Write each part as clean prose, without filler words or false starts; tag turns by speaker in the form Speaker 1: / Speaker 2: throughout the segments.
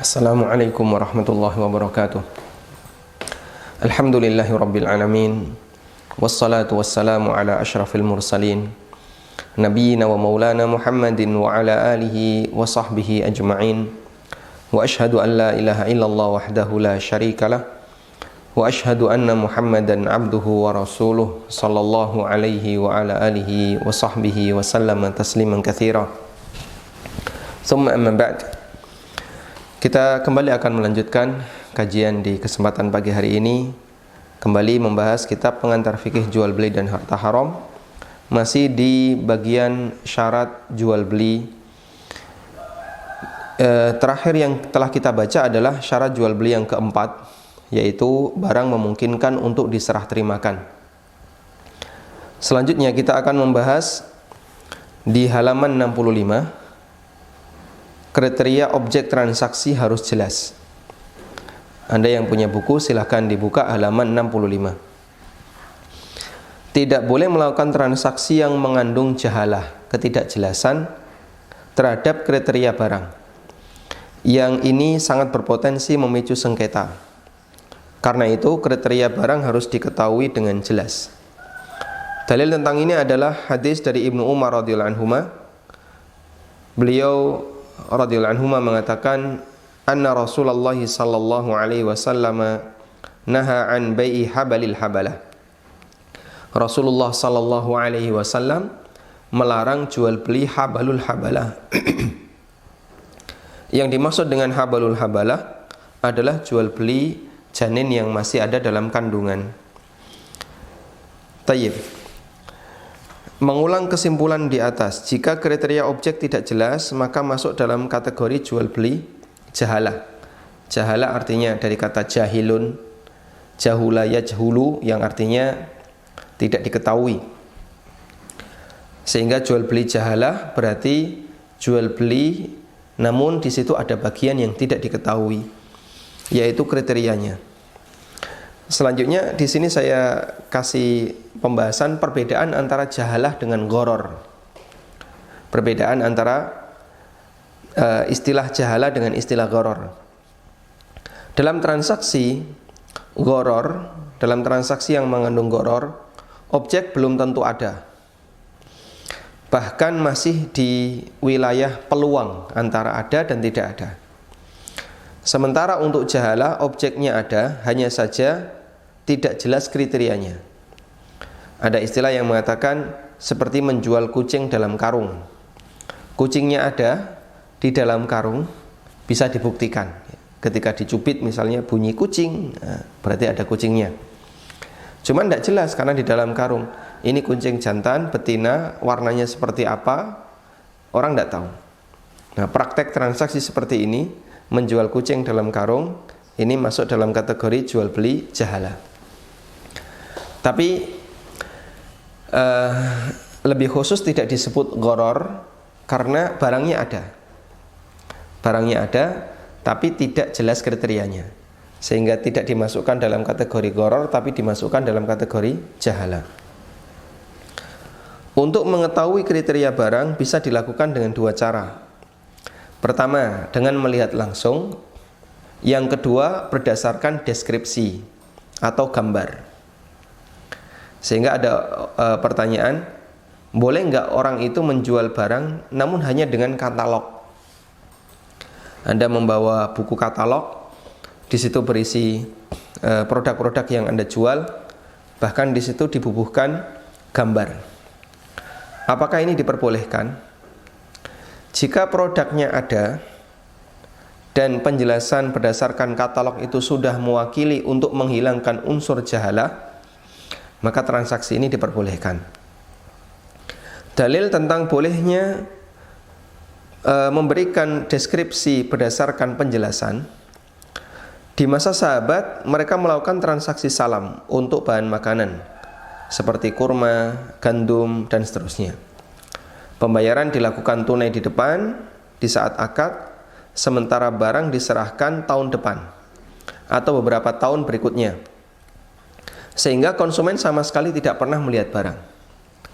Speaker 1: Assalamualaikum warahmatullahi wabarakatuh. Alhamdulillahi rabbil alamin. Wassalatu wassalamu ala ashrafil mursalin Nabiyyina wa maulana Muhammadin wa ala alihi wa sahbihi ajma'in. Wa ashhadu an la ilaha illallah wahdahu la syarikalah. Wa ashhadu anna Muhammadan abduhu wa rasuluh sallallahu alaihi wa ala alihi wa sahbihi wa sallama tasliman katsira. Thumma amma ba'd. Kita kembali akan melanjutkan kajian di kesempatan pagi hari ini, kembali membahas kitab pengantar fikih jual beli dan harta haram, masih di bagian syarat jual beli. Terakhir yang telah kita baca adalah syarat jual beli yang keempat, yaitu barang memungkinkan untuk diserah terimakan. Selanjutnya kita akan membahas di halaman 65, kriteria objek transaksi harus jelas. Anda yang punya buku silahkan dibuka halaman 65. Tidak boleh melakukan transaksi yang mengandung jahalah, ketidakjelasan terhadap kriteria barang. Yang ini sangat berpotensi memicu sengketa. Karena itu kriteria barang harus diketahui dengan jelas. Dalil tentang ini adalah hadis dari Ibnu Umar radhiyallahu anhuma. Beliau radhiyallahu anhuma mengatakan, anna Rasulullah sallallahu alaihi wasallam naha an bai'i habalil habalah. Rasulullah sallallahu alaihi wasallam melarang jual beli habalul habalah. Yang dimaksud dengan habalul habalah adalah jual beli janin yang masih ada dalam kandungan. Tayyib. Mengulang kesimpulan di atas, jika kriteria objek tidak jelas, maka masuk dalam kategori jual beli jahalah. Jahalah artinya dari kata jahilun, jahula yajhulu, yang artinya tidak diketahui. Sehingga jual beli jahalah berarti jual beli namun di situ ada bagian yang tidak diketahui, yaitu kriterianya. Selanjutnya di sini saya kasih pembahasan perbedaan antara jahalah dengan gharar. Perbedaan antara istilah jahalah dengan istilah gharar. Dalam transaksi gharar, dalam transaksi yang mengandung gharar, objek belum tentu ada. Bahkan masih di wilayah peluang antara ada dan tidak ada. Sementara untuk jahalah, objeknya ada, hanya saja tidak jelas kriterianya. Ada istilah yang mengatakan seperti menjual kucing dalam karung. Kucingnya ada di dalam karung, bisa dibuktikan. Ketika dicubit misalnya bunyi kucing, berarti ada kucingnya. Cuman tidak jelas karena di dalam karung. Ini kucing jantan, betina, warnanya seperti apa, orang tidak tahu. Nah, praktek transaksi seperti ini, menjual kucing dalam karung, ini masuk dalam kategori jual beli jahalah. Tapi lebih khusus tidak disebut gharar karena barangnya ada. Barangnya ada tapi tidak jelas kriterianya, sehingga tidak dimasukkan dalam kategori gharar tapi dimasukkan dalam kategori jahalah. Untuk mengetahui kriteria barang bisa dilakukan dengan dua cara. Pertama, dengan melihat langsung. Yang kedua, berdasarkan deskripsi atau gambar. Sehingga ada pertanyaan, boleh nggak orang itu menjual barang namun hanya dengan katalog? Anda membawa buku katalog, di situ berisi produk-produk yang Anda jual, bahkan di situ dibubuhkan gambar. Apakah ini diperbolehkan? Jika produknya ada dan penjelasan berdasarkan katalog itu sudah mewakili untuk menghilangkan unsur jahalah, maka transaksi ini diperbolehkan. Dalil tentang bolehnya memberikan deskripsi berdasarkan penjelasan, di masa sahabat mereka melakukan transaksi salam untuk bahan makanan seperti kurma, gandum, dan seterusnya. Pembayaran dilakukan tunai di depan di saat akad, sementara barang diserahkan tahun depan atau beberapa tahun berikutnya, sehingga konsumen sama sekali tidak pernah melihat barang.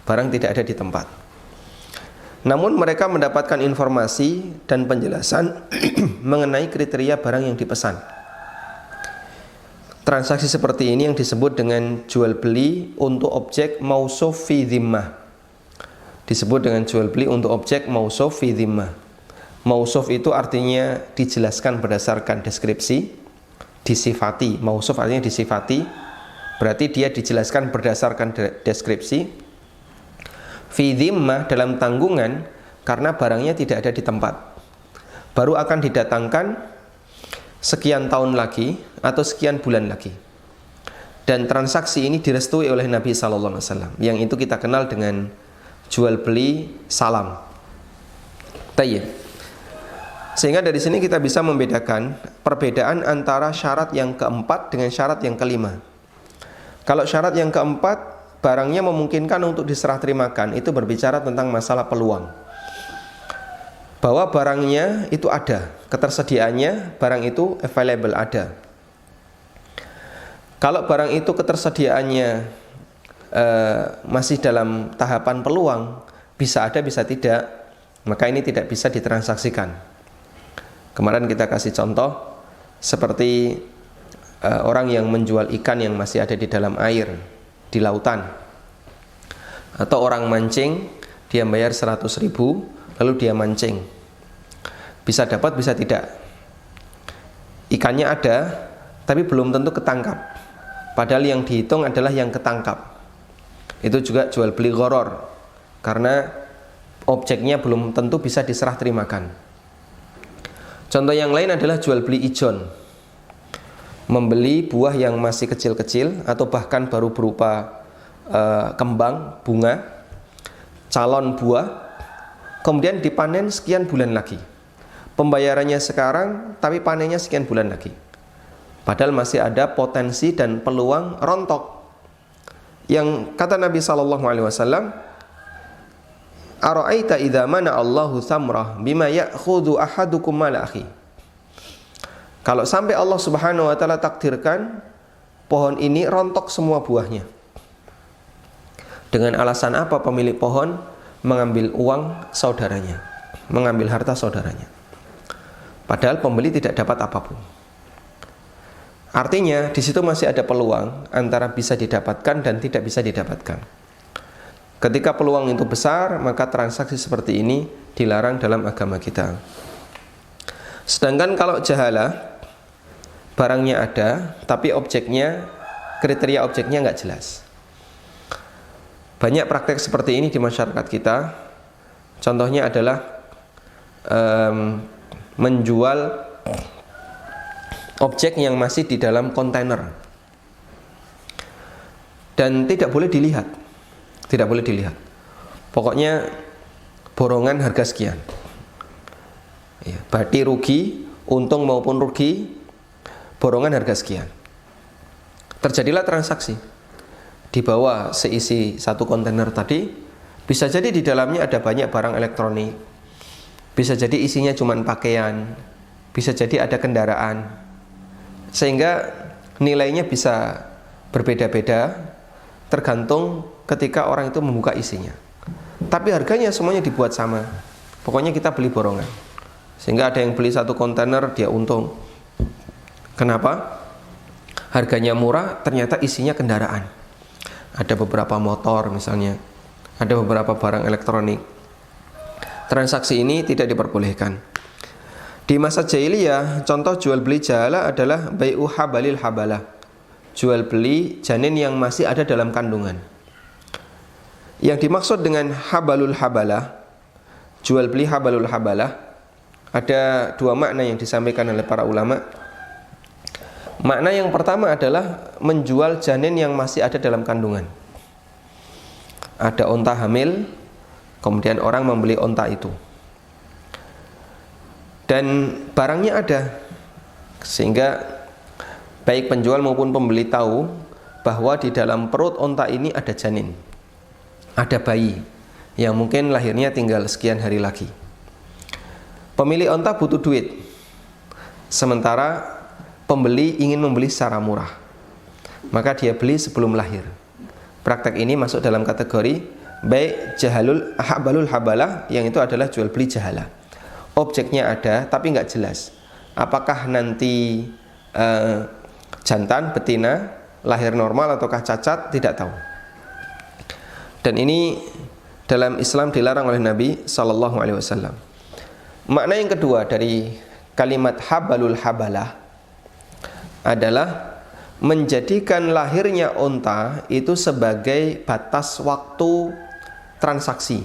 Speaker 1: Barang tidak ada di tempat. Namun mereka mendapatkan informasi dan penjelasan mengenai kriteria barang yang dipesan. Transaksi seperti ini yang disebut dengan jual beli untuk objek mausuf fi dhimmah. Disebut dengan jual beli untuk objek mausuf fi dhimmah. Mausuf itu artinya dijelaskan berdasarkan deskripsi, disifati. Mausuf artinya disifati, berarti dia dijelaskan berdasarkan deskripsi. Fi dhimmah dalam tanggungan karena barangnya tidak ada di tempat. Baru akan didatangkan sekian tahun lagi atau sekian bulan lagi. Dan transaksi ini direstui oleh Nabi SAW, yang itu kita kenal dengan jual beli salam. Tayyib. Sehingga dari sini kita bisa membedakan perbedaan antara syarat yang keempat dengan syarat yang kelima. Kalau syarat yang keempat, barangnya memungkinkan untuk diserah terimakan, itu berbicara tentang masalah peluang. Bahwa barangnya itu ada, ketersediaannya, barang itu available, ada. Kalau barang itu ketersediaannya masih dalam tahapan peluang, bisa ada, bisa tidak, maka ini tidak bisa ditransaksikan. Kemarin kita kasih contoh seperti orang yang menjual ikan yang masih ada di dalam air, di lautan. Atau orang mancing, dia bayar 100.000, lalu dia mancing. Bisa dapat, bisa tidak. Ikannya ada, tapi belum tentu ketangkap. Padahal yang dihitung adalah yang ketangkap. Itu juga jual beli gharar, karena objeknya belum tentu bisa diserah terimakan. Contoh yang lain adalah jual beli ijon. Membeli buah yang masih kecil-kecil atau bahkan baru berupa kembang, bunga, calon buah, kemudian dipanen sekian bulan lagi. Pembayarannya sekarang, tapi panennya sekian bulan lagi. Padahal masih ada potensi dan peluang rontok. Yang kata Nabi SAW, "Ara'aita idza mana Allahu thamrah bima ya'khudhu ahadukum mala akhi." Kalau sampai Allah Subhanahu wa taala takdirkan pohon ini rontok semua buahnya. Dengan alasan apa pemilik pohon mengambil uang saudaranya, mengambil harta saudaranya? Padahal pembeli tidak dapat apapun. Artinya di situ masih ada peluang antara bisa didapatkan dan tidak bisa didapatkan. Ketika peluang itu besar, maka transaksi seperti ini dilarang dalam agama kita. Sedangkan kalau jahalah, barangnya ada, tapi objeknya, kriteria objeknya nggak jelas. Banyak praktek seperti ini di masyarakat kita. Contohnya adalah menjual objek yang masih di dalam kontainer dan tidak boleh dilihat. Tidak boleh dilihat. Pokoknya borongan harga sekian. Ya, berarti rugi, untung maupun rugi, borongan harga sekian. Terjadilah transaksi. Di bawah seisi satu kontainer tadi, bisa jadi di dalamnya ada banyak barang elektronik. Bisa jadi isinya cuma pakaian, bisa jadi ada kendaraan. Sehingga nilainya bisa berbeda-beda tergantung ketika orang itu membuka isinya. Tapi harganya semuanya dibuat sama. Pokoknya kita beli borongan. Sehingga ada yang beli satu kontainer, dia untung. Kenapa? Harganya murah, ternyata isinya kendaraan. Ada beberapa motor misalnya, ada beberapa barang elektronik. Transaksi ini tidak diperbolehkan. Di masa jahiliyah, contoh jual beli jahalah adalah bai'u habalil habalah. Jual beli janin yang masih ada dalam kandungan. Yang dimaksud dengan habalul habalah, jual beli habalul habalah, ada dua makna yang disampaikan oleh para ulama. Makna yang pertama adalah menjual janin yang masih ada dalam kandungan. Ada onta hamil, kemudian orang membeli onta itu. Dan barangnya ada, sehingga baik penjual maupun pembeli tahu bahwa di dalam perut onta ini ada janin, ada bayi yang mungkin lahirnya tinggal sekian hari lagi. Pemilik onta butuh duit, sementara pembeli ingin membeli secara murah, maka dia beli sebelum lahir. Praktek ini masuk dalam kategori baik habalul habalah, yang itu adalah jual beli jahalah. Objeknya ada tapi nggak jelas. Apakah nanti jantan, betina, lahir normal ataukah cacat, tidak tahu. Dan ini dalam Islam dilarang oleh Nabi Sallallahu Alaihi Wasallam. Makna yang kedua dari kalimat habalul habalah adalah menjadikan lahirnya unta itu sebagai batas waktu transaksi.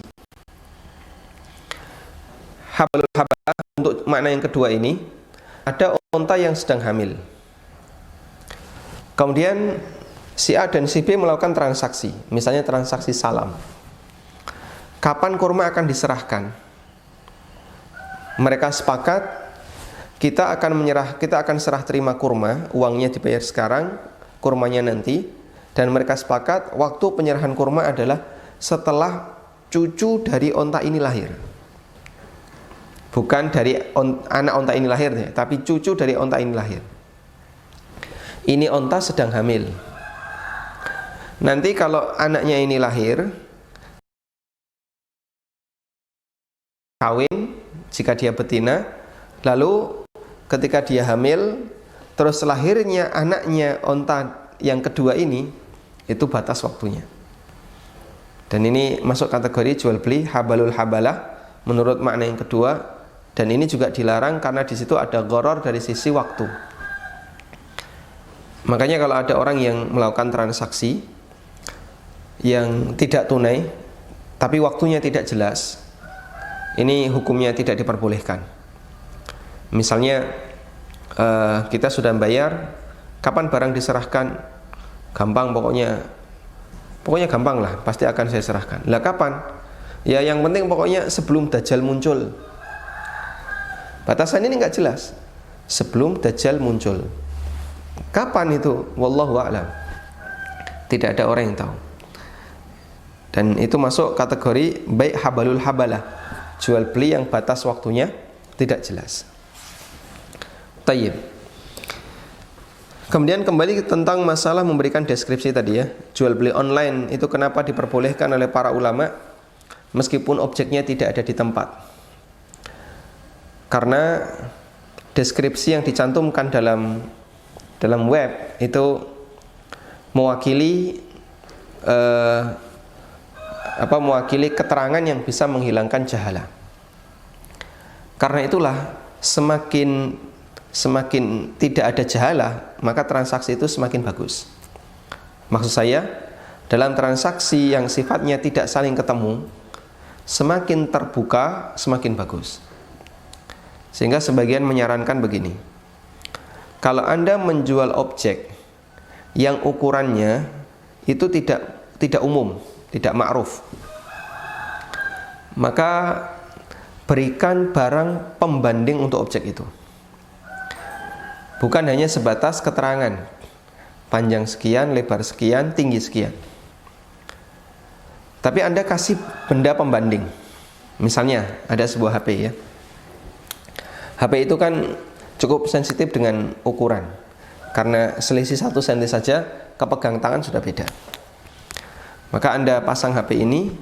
Speaker 1: Habalul habalah untuk makna yang kedua ini, ada unta yang sedang hamil. Kemudian si A dan si B melakukan transaksi, misalnya transaksi salam. Kapan kurma akan diserahkan? Mereka sepakat, kita akan serah terima kurma, uangnya dibayar sekarang, kurmanya nanti. Dan mereka sepakat waktu penyerahan kurma adalah setelah cucu dari onta ini lahir. Bukan dari anak onta ini lahir, tapi cucu dari onta ini lahir. Ini onta sedang hamil. Nanti kalau anaknya ini lahir, kawin jika dia betina, lalu ketika dia hamil, terus lahirnya anaknya onta yang kedua ini, itu batas waktunya. Dan ini masuk kategori jual beli habalul habalah menurut makna yang kedua. Dan ini juga dilarang karena di situ ada gharar dari sisi waktu. Makanya kalau ada orang yang melakukan transaksi yang tidak tunai tapi waktunya tidak jelas, ini hukumnya tidak diperbolehkan. Misalnya kita sudah bayar, kapan barang diserahkan? Gampang, pokoknya gampang lah, pasti akan saya serahkan. Lah kapan? Ya yang penting pokoknya sebelum Dajjal muncul. Batasan ini nggak jelas. Sebelum Dajjal muncul. Kapan itu? Wallahu a'lam. Tidak ada orang yang tahu. Dan itu masuk kategori baik habalul habalah, jual beli yang batas waktunya tidak jelas. Tayyib. Kemudian kembali tentang masalah memberikan deskripsi tadi ya. Jual beli online itu kenapa diperbolehkan oleh para ulama meskipun objeknya tidak ada di tempat? Karena deskripsi yang dicantumkan dalam web itu mewakili mewakili keterangan yang bisa menghilangkan jahalah. Karena itulah semakin tidak ada jahalah, maka transaksi itu semakin bagus. Maksud saya, dalam transaksi yang sifatnya tidak saling ketemu, semakin terbuka semakin bagus. Sehingga sebagian menyarankan begini, kalau Anda menjual objek yang ukurannya itu tidak umum, tidak ma'ruf, maka berikan barang pembanding untuk objek itu. Bukan hanya sebatas keterangan, panjang sekian, lebar sekian, tinggi sekian. Tapi Anda kasih benda pembanding. Misalnya ada sebuah HP ya. HP itu kan cukup sensitif dengan ukuran, karena selisih 1 cm saja kepegang tangan sudah beda. Maka Anda pasang HP ini,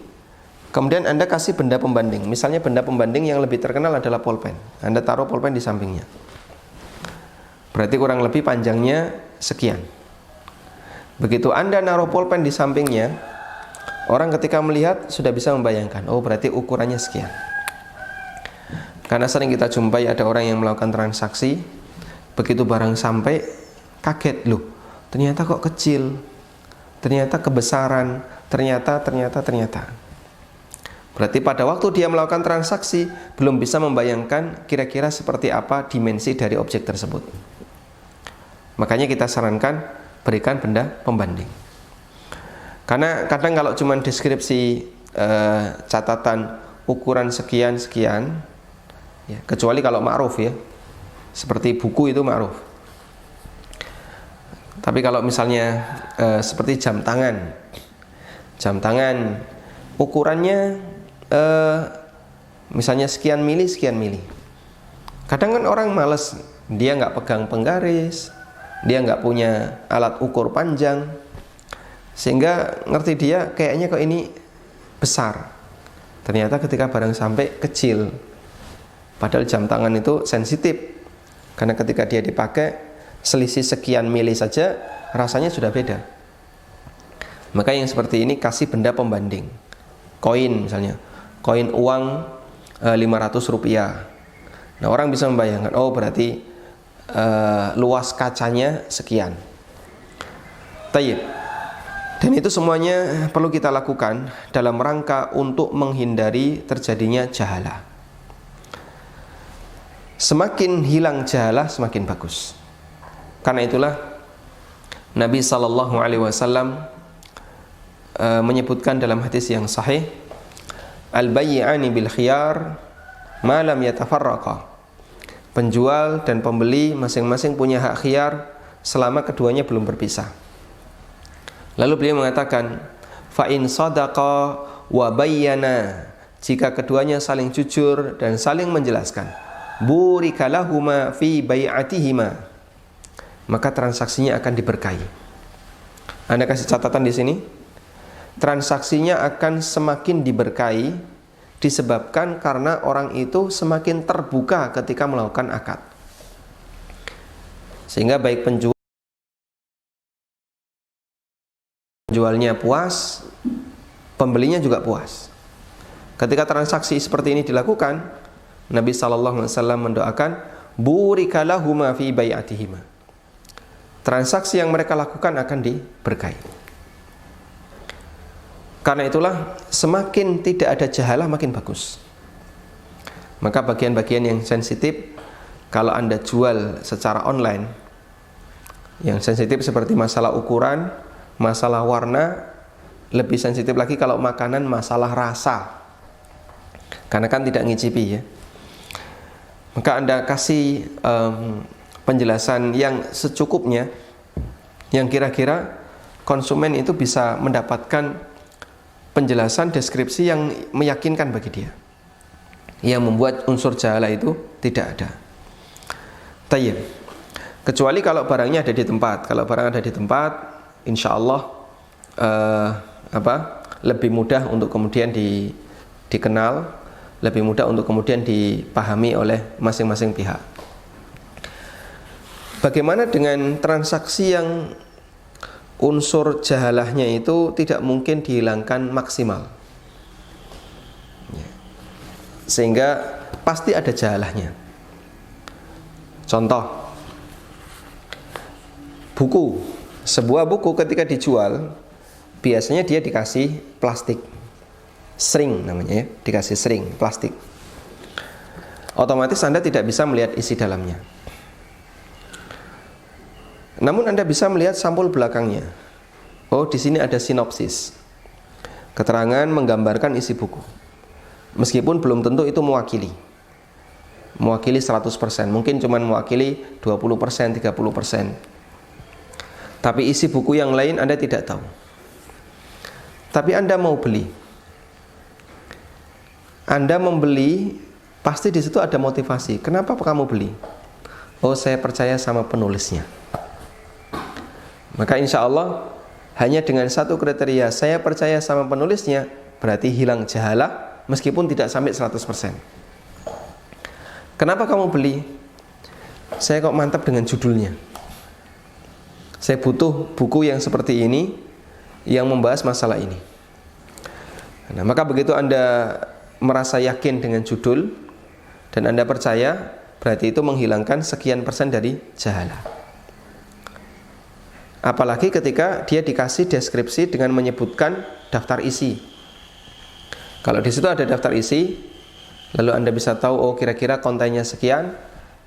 Speaker 1: kemudian Anda kasih benda pembanding. Misalnya benda pembanding yang lebih terkenal adalah pulpen. Anda taruh pulpen di sampingnya. Berarti kurang lebih panjangnya sekian. Begitu Anda naruh pulpen di sampingnya, orang ketika melihat sudah bisa membayangkan, oh berarti ukurannya sekian. Karena sering kita jumpai ada orang yang melakukan transaksi, begitu barang sampai kaget, loh ternyata kok kecil, ternyata kebesaran, ternyata. Berarti pada waktu dia melakukan transaksi belum bisa membayangkan kira-kira seperti apa dimensi dari objek tersebut. Makanya kita sarankan berikan benda pembanding. Karena kadang kalau cuma deskripsi catatan ukuran sekian, ya, kecuali kalau ma'ruf ya, seperti buku itu ma'ruf. Tapi kalau misalnya seperti jam tangan ukurannya misalnya sekian mili, kadang kan orang males, dia nggak pegang penggaris, dia nggak punya alat ukur panjang, sehingga ngerti dia kayaknya kok ini besar. Ternyata ketika barang sampai kecil. Padahal jam tangan itu sensitif. Karena ketika dia dipakai selisih sekian mili saja rasanya sudah beda. Maka yang seperti ini kasih benda pembanding. Koin misalnya, koin uang 500 rupiah. Nah, orang bisa membayangkan, oh berarti luas kacanya sekian. Tayyib. Dan itu semuanya perlu kita lakukan dalam rangka untuk menghindari terjadinya jahalah. Semakin hilang jahalah semakin bagus. Karena itulah Nabi SAW menyebutkan dalam hadis yang sahih, al-bayyi'ani bil khiyar ma lam yatafarraqa. Penjual dan pembeli masing-masing punya hak khiyar selama keduanya belum berpisah. Lalu beliau mengatakan, fa in sadaqa wa bayyana, jika keduanya saling jujur dan saling menjelaskan, burika lahuma fi bai'atihima, maka transaksinya akan diberkahi. Anda kasih catatan di sini, transaksinya akan semakin diberkahi disebabkan karena orang itu semakin terbuka ketika melakukan akad. Sehingga baik penjualnya puas, pembelinya juga puas. Ketika transaksi seperti ini dilakukan, Nabi SAW mendoakan, burika lahuma fi bai'atihima, transaksi yang mereka lakukan akan diberkahi. Karena itulah semakin tidak ada jahalah makin bagus. Maka bagian-bagian yang sensitif kalau Anda jual secara online, yang sensitif seperti masalah ukuran, masalah warna, lebih sensitif lagi kalau makanan masalah rasa. Karena kan tidak ngicipi ya. Maka Anda kasih penjelasan yang secukupnya, yang kira-kira konsumen itu bisa mendapatkan penjelasan deskripsi yang meyakinkan bagi dia, yang membuat unsur jahalah itu tidak ada. Tayyib. Kecuali kalau barangnya ada di tempat. Kalau barang ada di tempat, insya Allah lebih mudah untuk kemudian dikenal, lebih mudah untuk kemudian dipahami oleh masing-masing pihak. Bagaimana dengan transaksi yang unsur jahalahnya itu tidak mungkin dihilangkan maksimal, sehingga pasti ada jahalahnya? Contoh, buku. Sebuah buku ketika dijual biasanya dia dikasih plastik, sring namanya ya, dikasih sring plastik. Otomatis Anda tidak bisa melihat isi dalamnya. Namun Anda bisa melihat sampul belakangnya. Oh, di sini ada sinopsis, keterangan menggambarkan isi buku. Meskipun belum tentu itu mewakili 100%, mungkin cuma mewakili 20%, 30%. Tapi isi buku yang lain Anda tidak tahu. Tapi Anda mau beli. Anda membeli, pasti di situ ada motivasi. Kenapa kamu beli? Oh, saya percaya sama penulisnya. Maka insya Allah hanya dengan satu kriteria, saya percaya sama penulisnya, berarti hilang jahalah meskipun tidak sampai 100%. Kenapa kamu beli? Saya kok mantap dengan judulnya. Saya butuh buku yang seperti ini, yang membahas masalah ini. Nah, maka begitu Anda merasa yakin dengan judul dan Anda percaya, berarti itu menghilangkan sekian persen dari jahalah. Apalagi ketika dia dikasih deskripsi dengan menyebutkan daftar isi. Kalau di situ ada daftar isi, lalu Anda bisa tahu, oh kira-kira kontennya sekian,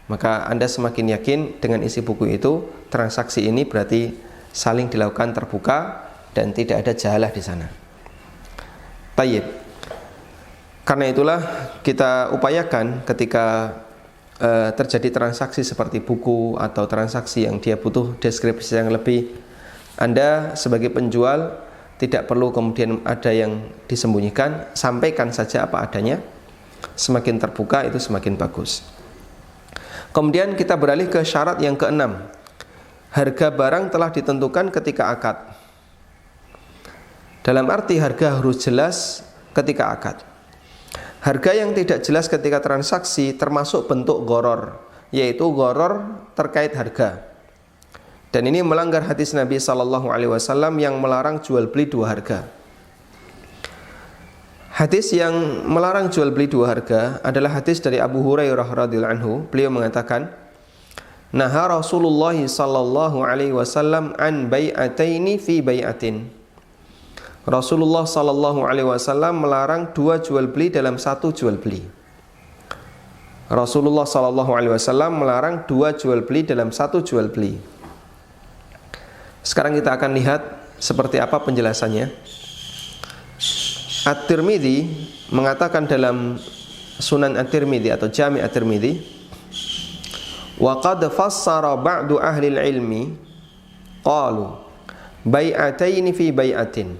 Speaker 1: maka Anda semakin yakin dengan isi buku itu, transaksi ini berarti saling dilakukan terbuka dan tidak ada jahalah di sana. Tayyib. Karena itulah kita upayakan ketika terjadi transaksi seperti buku atau transaksi yang dia butuh deskripsi yang lebih, Anda sebagai penjual tidak perlu kemudian ada yang disembunyikan, sampaikan saja apa adanya. Semakin terbuka itu semakin bagus. Kemudian kita beralih ke syarat yang keenam. Harga barang telah ditentukan ketika akad. Dalam arti harga harus jelas ketika akad. Harga yang tidak jelas ketika transaksi termasuk bentuk gharar, yaitu gharar terkait harga. Dan ini melanggar hadis Nabi SAW yang melarang jual beli dua harga. Hadis yang melarang jual beli dua harga adalah hadis dari Abu Hurairah radhiyallahu anhu. Beliau mengatakan, "Naha Rasulullah sallallahu alaihi wasallam an bai'ataini fi bai'atin." Rasulullah sallallahu alaihi wasallam melarang dua jual beli dalam satu jual beli. Rasulullah sallallahu alaihi wasallam melarang dua jual beli dalam satu jual beli. Sekarang kita akan lihat seperti apa penjelasannya. At-Tirmidzi mengatakan dalam Sunan At-Tirmidzi atau Jami' At-Tirmidzi, wa qad fassara ba'du ahli ilmi qalu bai'ataini fi bai'atin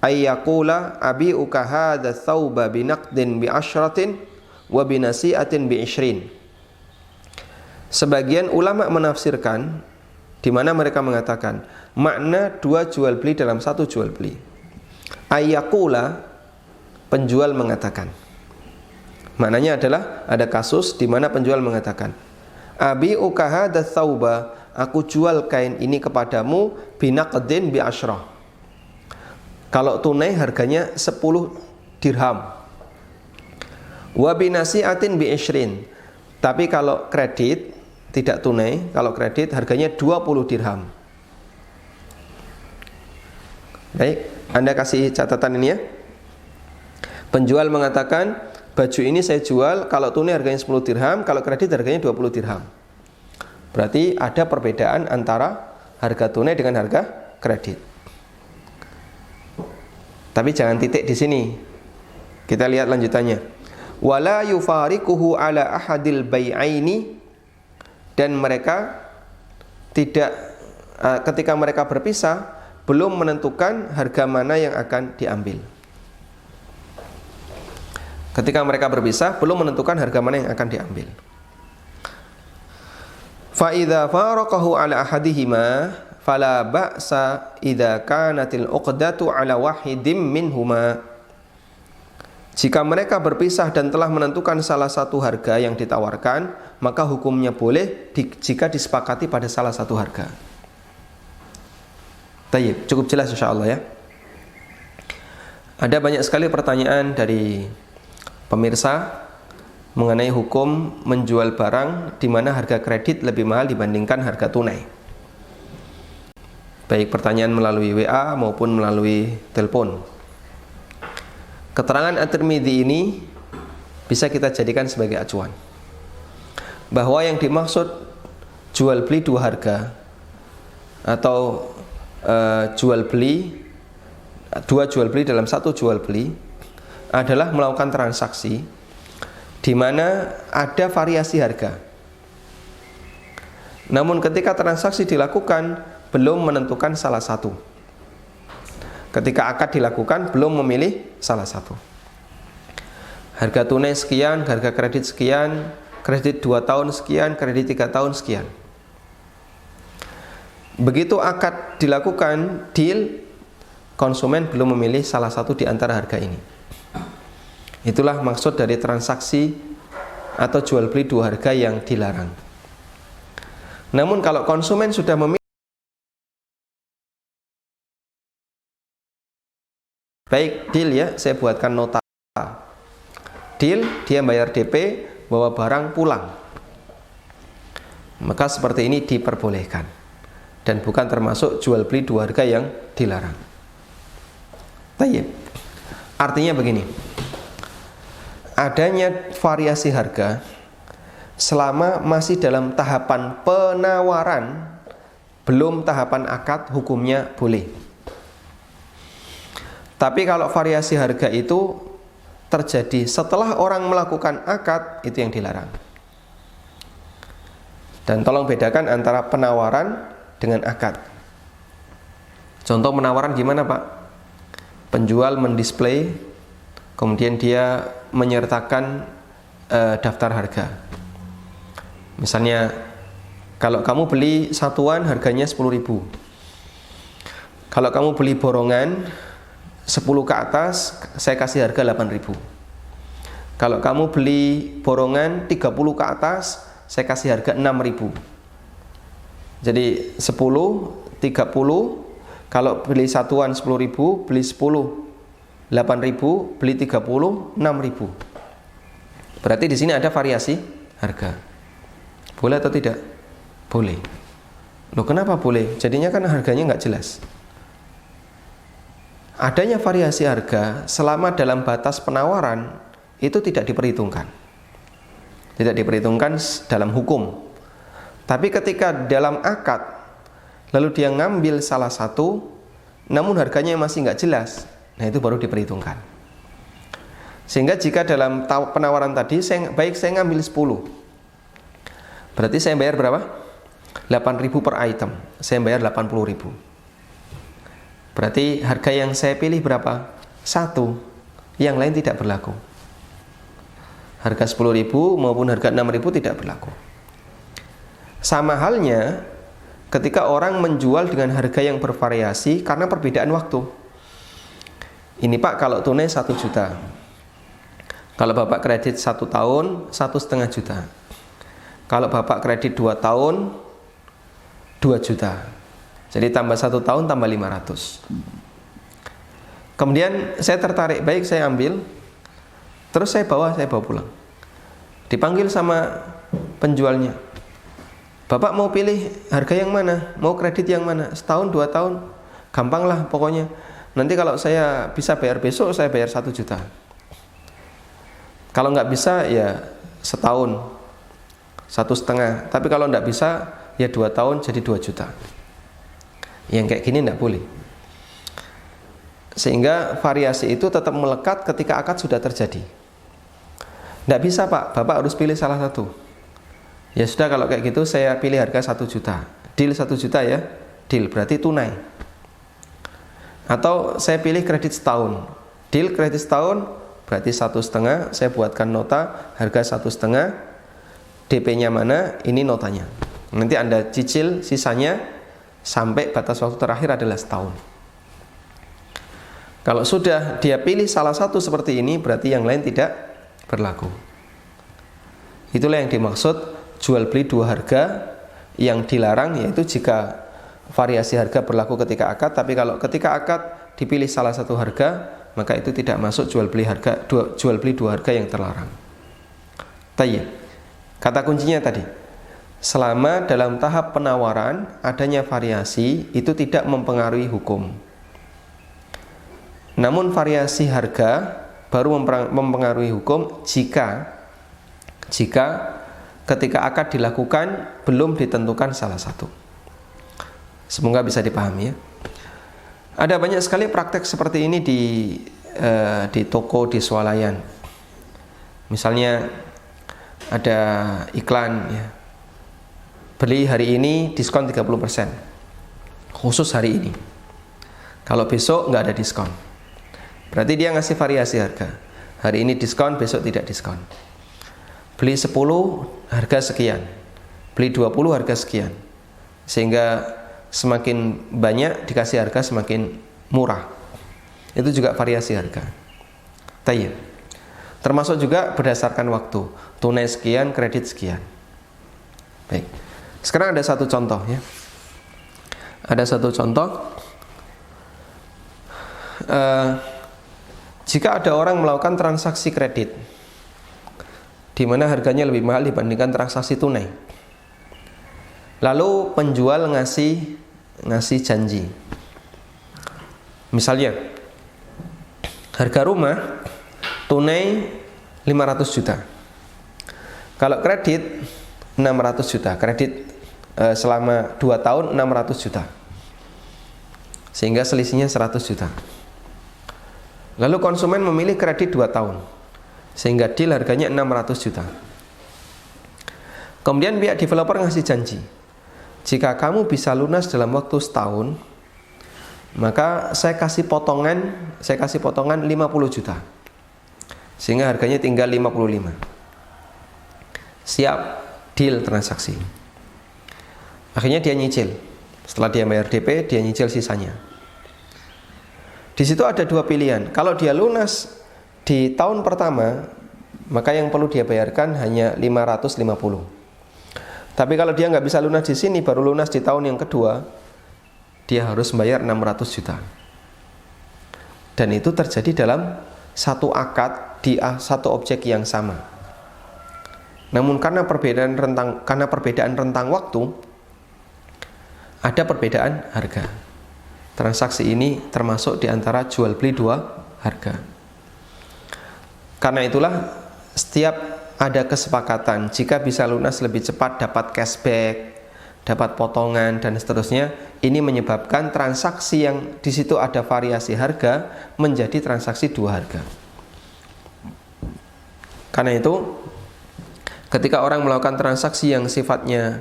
Speaker 1: ay yaqula abi'uka hadha thawba binaqdin bi ashratin wa binasi'atin bi 20. Sebagian ulama menafsirkan di mana mereka mengatakan makna dua jual beli dalam satu jual beli. Ay yaqula, penjual mengatakan. Maknanya adalah ada kasus di mana penjual mengatakan, abi'uka hadha thawba, aku jual kain ini kepadamu binaqdin bi asyrah. Kalau tunai harganya 10 dirham. Wa binasi'atin bi 20. Tapi kalau kredit tidak tunai, kalau kredit harganya 20 dirham. Baik, Anda kasih catatan ini ya. Penjual mengatakan, baju ini saya jual kalau tunai harganya 10 dirham, kalau kredit harganya 20 dirham. Berarti ada perbedaan antara harga tunai dengan harga kredit. Tapi jangan titik di sini. Kita lihat lanjutannya. Wala yufariquhu ala ahadil bai'aini, dan mereka tidak ketika mereka berpisah belum menentukan harga mana yang akan diambil. Ketika mereka berpisah belum menentukan harga mana yang akan diambil. Fa idza faraqahu ala ahadihima fala ba'sa idza kanatil uqdatu ala wahidim minhuma. Jika mereka berpisah dan telah menentukan salah satu harga yang ditawarkan, maka hukumnya boleh jika disepakati pada salah satu harga. Tayyib, cukup jelas insyaallah ya. Ada banyak sekali pertanyaan dari pemirsa mengenai hukum menjual barang di mana harga kredit lebih mahal dibandingkan harga tunai. Baik pertanyaan melalui WA maupun melalui telepon. Keterangan At-Tirmidzi ini bisa kita jadikan sebagai acuan bahwa yang dimaksud jual beli dua harga atau dua jual beli dalam satu jual beli adalah melakukan transaksi di mana ada variasi harga. Namun ketika transaksi dilakukan belum menentukan salah satu. Ketika akad dilakukan belum memilih salah satu. Harga tunai sekian, harga kredit sekian, kredit 2 tahun sekian, kredit 3 tahun sekian. Begitu akad dilakukan, deal, konsumen belum memilih salah satu di antara harga ini. Itulah maksud dari transaksi atau jual beli dua harga yang dilarang. Namun kalau konsumen sudah memilih, baik deal ya, saya buatkan nota. Deal, dia bayar DP, bawa barang pulang. Maka seperti ini diperbolehkan. Dan bukan termasuk jual beli dua harga yang dilarang. Tayyib. Artinya begini. Adanya variasi harga selama masih dalam tahapan penawaran, belum tahapan akad, hukumnya boleh. Tapi kalau variasi harga itu terjadi setelah orang melakukan akad, itu yang dilarang. Dan tolong bedakan antara penawaran dengan akad. Contoh penawaran gimana Pak? Penjual mendisplay, kemudian dia menyertakan daftar harga. Misalnya, kalau kamu beli satuan harganya 10.000. Kalau kamu beli borongan 10 ke atas saya kasih harga 8.000. Kalau kamu beli borongan 30 ke atas saya kasih harga 6.000. Jadi 10, 30, kalau beli satuan 10.000, beli 10 8.000, beli 30 6.000. Berarti di sini ada variasi harga. Boleh atau tidak? Boleh. Loh, kenapa boleh? Jadinya kan harganya nggak jelas. Adanya variasi harga selama dalam batas penawaran itu tidak diperhitungkan. Tidak diperhitungkan dalam hukum. Tapi ketika dalam akad lalu dia ngambil salah satu namun harganya masih nggak jelas, nah itu baru diperhitungkan. Sehingga jika dalam penawaran tadi saya ngambil 10, berarti saya bayar berapa? 8.000 per item, saya bayar 80.000. Berarti harga yang saya pilih berapa? 1, yang lain tidak berlaku. Harga 10.000 maupun harga 6.000 tidak berlaku. Sama halnya ketika orang menjual dengan harga yang bervariasi karena perbedaan waktu. Ini Pak, kalau tunai 1 juta. Kalau Bapak kredit 1 tahun, 1,5 juta. Kalau Bapak kredit 2 tahun, 2 juta. Jadi tambah 1 tahun tambah 500. Kemudian saya tertarik, baik saya ambil. Terus saya bawa pulang. Dipanggil sama penjualnya. Bapak mau pilih harga yang mana? Mau kredit yang mana? Setahun, 2 tahun? Gampang lah pokoknya. Nanti kalau saya bisa bayar besok, saya bayar 1 juta. Kalau nggak bisa ya setahun, 1,5. Tapi kalau nggak bisa ya 2 tahun jadi 2 juta. Yang kayak gini nggak boleh. Sehingga variasi itu tetap melekat ketika akad sudah terjadi. Nggak bisa Pak, Bapak harus pilih salah satu. Ya sudah, kalau kayak gitu saya pilih harga 1 juta. Deal 1 juta ya, deal berarti tunai. Atau saya pilih kredit setahun. Deal kredit setahun berarti 1,5, saya buatkan nota harga 1,5, DP-nya mana, ini notanya. Nanti Anda cicil sisanya sampai batas waktu terakhir adalah setahun. Kalau sudah dia pilih salah satu seperti ini, berarti yang lain tidak berlaku. Itulah yang dimaksud jual beli 2 harga. Yang dilarang yaitu jika variasi harga berlaku ketika akad, tapi kalau ketika akad dipilih salah satu harga, maka itu tidak masuk jual beli 2 harga yang terlarang. Tayyib. Kata kuncinya tadi, selama dalam tahap penawaran adanya variasi itu tidak mempengaruhi hukum. Namun variasi harga baru mempengaruhi hukum jika ketika akad dilakukan belum ditentukan salah satu. Semoga bisa dipahami ya. Ada banyak sekali praktek seperti ini di toko, di swalayan. Misalnya ada iklan ya, beli hari ini diskon 30%, khusus hari ini. Kalau besok nggak ada diskon, berarti dia ngasih variasi harga. Hari ini diskon, besok tidak diskon. Beli 10 harga sekian, beli 20 harga sekian, sehingga semakin banyak dikasih harga semakin murah. Itu juga variasi harga. Tayyib. Termasuk juga berdasarkan waktu, tunai sekian, kredit sekian. Baik. Sekarang ada satu contoh ya. Ada satu contoh. Jika ada orang melakukan transaksi kredit di mana harganya lebih mahal dibandingkan transaksi tunai, lalu penjual ngasih janji, misalnya harga rumah tunai 500 juta, kalau kredit 600 juta, kredit selama 2 tahun 600 juta, sehingga selisihnya 100 juta. Lalu konsumen memilih kredit 2 tahun, sehingga deal harganya 600 juta. Kemudian pihak developer ngasih janji, jika kamu bisa lunas dalam waktu setahun, maka saya kasih potongan 50 juta, sehingga harganya tinggal 55. Siap, deal transaksi. Akhirnya dia nyicil. Setelah dia bayar DP, dia nyicil sisanya. Di situ ada dua pilihan. Kalau dia lunas di tahun pertama, maka yang perlu dia bayarkan hanya 550. Tapi kalau dia nggak bisa lunas di sini, baru lunas di tahun yang kedua, dia harus bayar 600 juta. Dan itu terjadi dalam satu akad di satu objek yang sama. Namun karena perbedaan rentang waktu, ada perbedaan harga. Transaksi ini termasuk di antara jual beli dua harga. Karena itulah setiap ada kesepakatan, jika bisa lunas lebih cepat dapat cashback, dapat potongan dan seterusnya, ini menyebabkan transaksi yang di situ ada variasi harga menjadi transaksi dua harga. Karena itu ketika orang melakukan transaksi yang sifatnya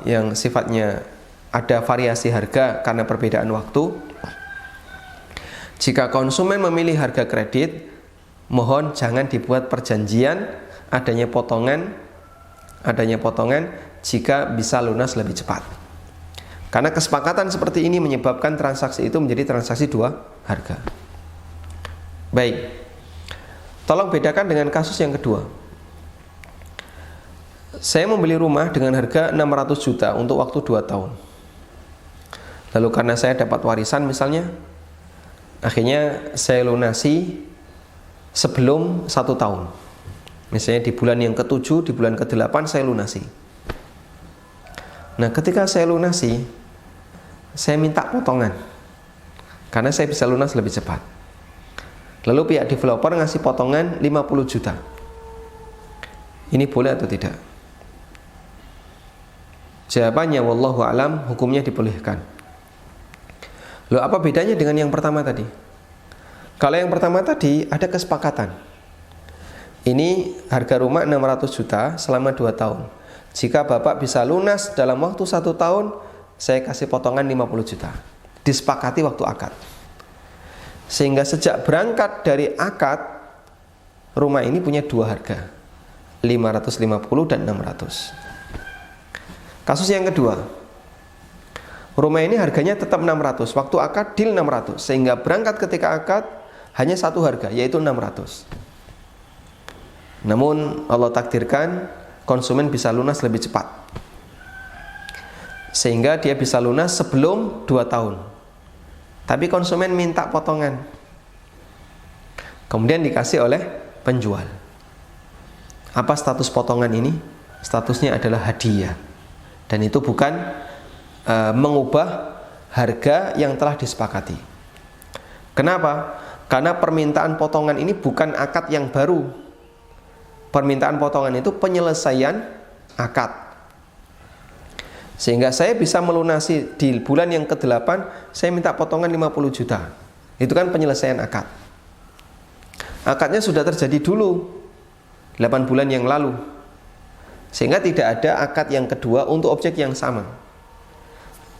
Speaker 1: yang sifatnya ada variasi harga karena perbedaan waktu, jika konsumen memilih harga kredit, mohon jangan dibuat perjanjian adanya potongan jika bisa lunas lebih cepat. Karena kesepakatan seperti ini menyebabkan transaksi itu menjadi transaksi dua harga. Baik, tolong bedakan dengan kasus yang kedua. Saya membeli rumah dengan harga 600 juta untuk waktu 2 tahun. Lalu karena saya dapat warisan misalnya, akhirnya saya lunasi sebelum 1 tahun. Misalnya di bulan yang ke-7, di bulan ke-8 saya lunasi. Nah, ketika saya lunasi, saya minta potongan karena saya bisa lunas lebih cepat. Lalu pihak developer ngasih potongan 50 juta. Ini boleh atau tidak? Jawabannya wallahu alam, hukumnya dibolehkan. Loh, apa bedanya dengan yang pertama tadi? Kalau yang pertama tadi ada kesepakatan. Ini harga rumah 600 juta selama 2 tahun. Jika Bapak bisa lunas dalam waktu 1 tahun, saya kasih potongan 50 juta. Disepakati waktu akad. Sehingga sejak berangkat dari akad, rumah ini punya dua harga, 550 dan 600. Kasus yang kedua, rumah ini harganya tetap 600, waktu akad deal 600, sehingga berangkat ketika akad hanya satu harga, yaitu 600. Namun Allah takdirkan konsumen bisa lunas lebih cepat, sehingga dia bisa lunas sebelum 2 tahun. Tapi konsumen minta potongan, kemudian dikasih oleh penjual. Apa status potongan ini? Statusnya adalah hadiah. Dan itu bukan mengubah harga yang telah disepakati. Kenapa? Karena permintaan potongan ini bukan akad yang baru. Permintaan potongan itu penyelesaian akad. Sehingga saya bisa melunasi di bulan yang ke-8, saya minta potongan 50 juta. Itu kan penyelesaian akad. Akadnya sudah terjadi dulu 8 bulan yang lalu. Sehingga tidak ada akad yang kedua untuk objek yang sama.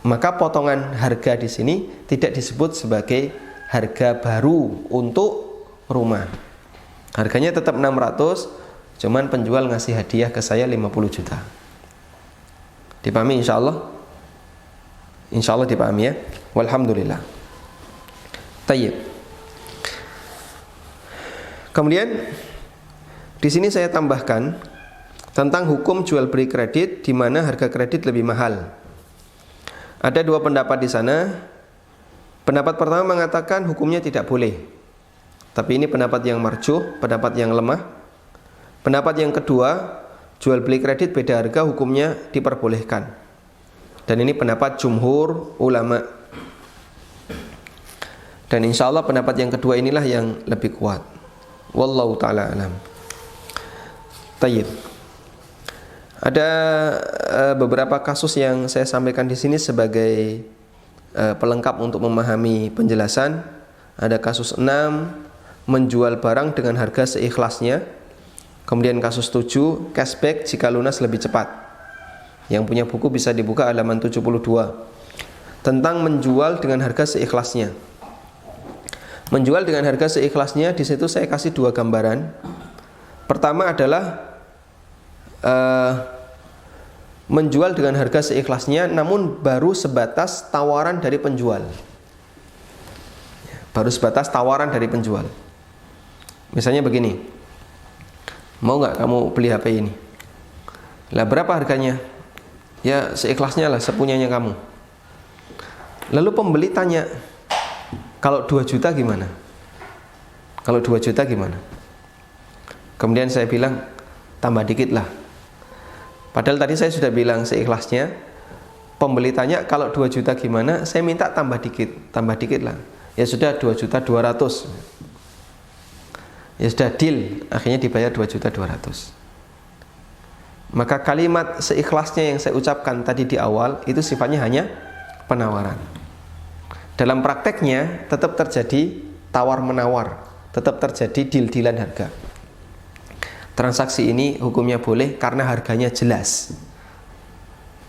Speaker 1: Maka potongan harga di sini tidak disebut sebagai harga baru untuk rumah. Harganya tetap 600, cuman penjual ngasih hadiah ke saya 50 juta. Dipahami insyaallah? Insyaallah dipahami ya. Walhamdulillah. Tayyib. Kemudian di sini saya tambahkan tentang hukum jual beli kredit di mana harga kredit lebih mahal. Ada dua pendapat di sana. Pendapat pertama mengatakan hukumnya tidak boleh. Tapi ini pendapat yang marjuh, pendapat yang lemah. Pendapat yang kedua, jual beli kredit beda harga hukumnya diperbolehkan. Dan ini pendapat jumhur ulama. Dan insya Allah pendapat yang kedua inilah yang lebih kuat. Wallahu ta'ala alam. Tayyib. Ada beberapa kasus yang saya sampaikan di sini sebagai pelengkap untuk memahami penjelasan. Ada kasus 6, menjual barang dengan harga seikhlasnya. Kemudian kasus 7, cashback jika lunas lebih cepat. Yang punya buku bisa dibuka halaman 72. Tentang menjual dengan harga seikhlasnya. Menjual dengan harga seikhlasnya, di situ saya kasih 2 gambaran. Pertama adalah menjual dengan harga seikhlasnya namun baru sebatas tawaran dari penjual. baru sebatas tawaran dari penjual. Misalnya begini, mau nggak kamu beli HP ini? Lah berapa harganya? Ya seikhlasnya lah, sepunyanya kamu. Lalu pembeli tanya, kalau 2 juta gimana? Kalau 2 juta gimana? Kemudian saya bilang, tambah dikit lah. Padahal tadi saya sudah bilang seikhlasnya. Pembeli tanya, kalau 2 juta gimana? Saya minta tambah dikit lah. Ya sudah 2.200.000. Ya sudah deal, akhirnya dibayar 2.200.000. Maka kalimat seikhlasnya yang saya ucapkan tadi di awal itu sifatnya hanya penawaran. Dalam prakteknya tetap terjadi tawar-menawar, tetap terjadi deal-dealan harga. Transaksi ini hukumnya boleh karena harganya jelas.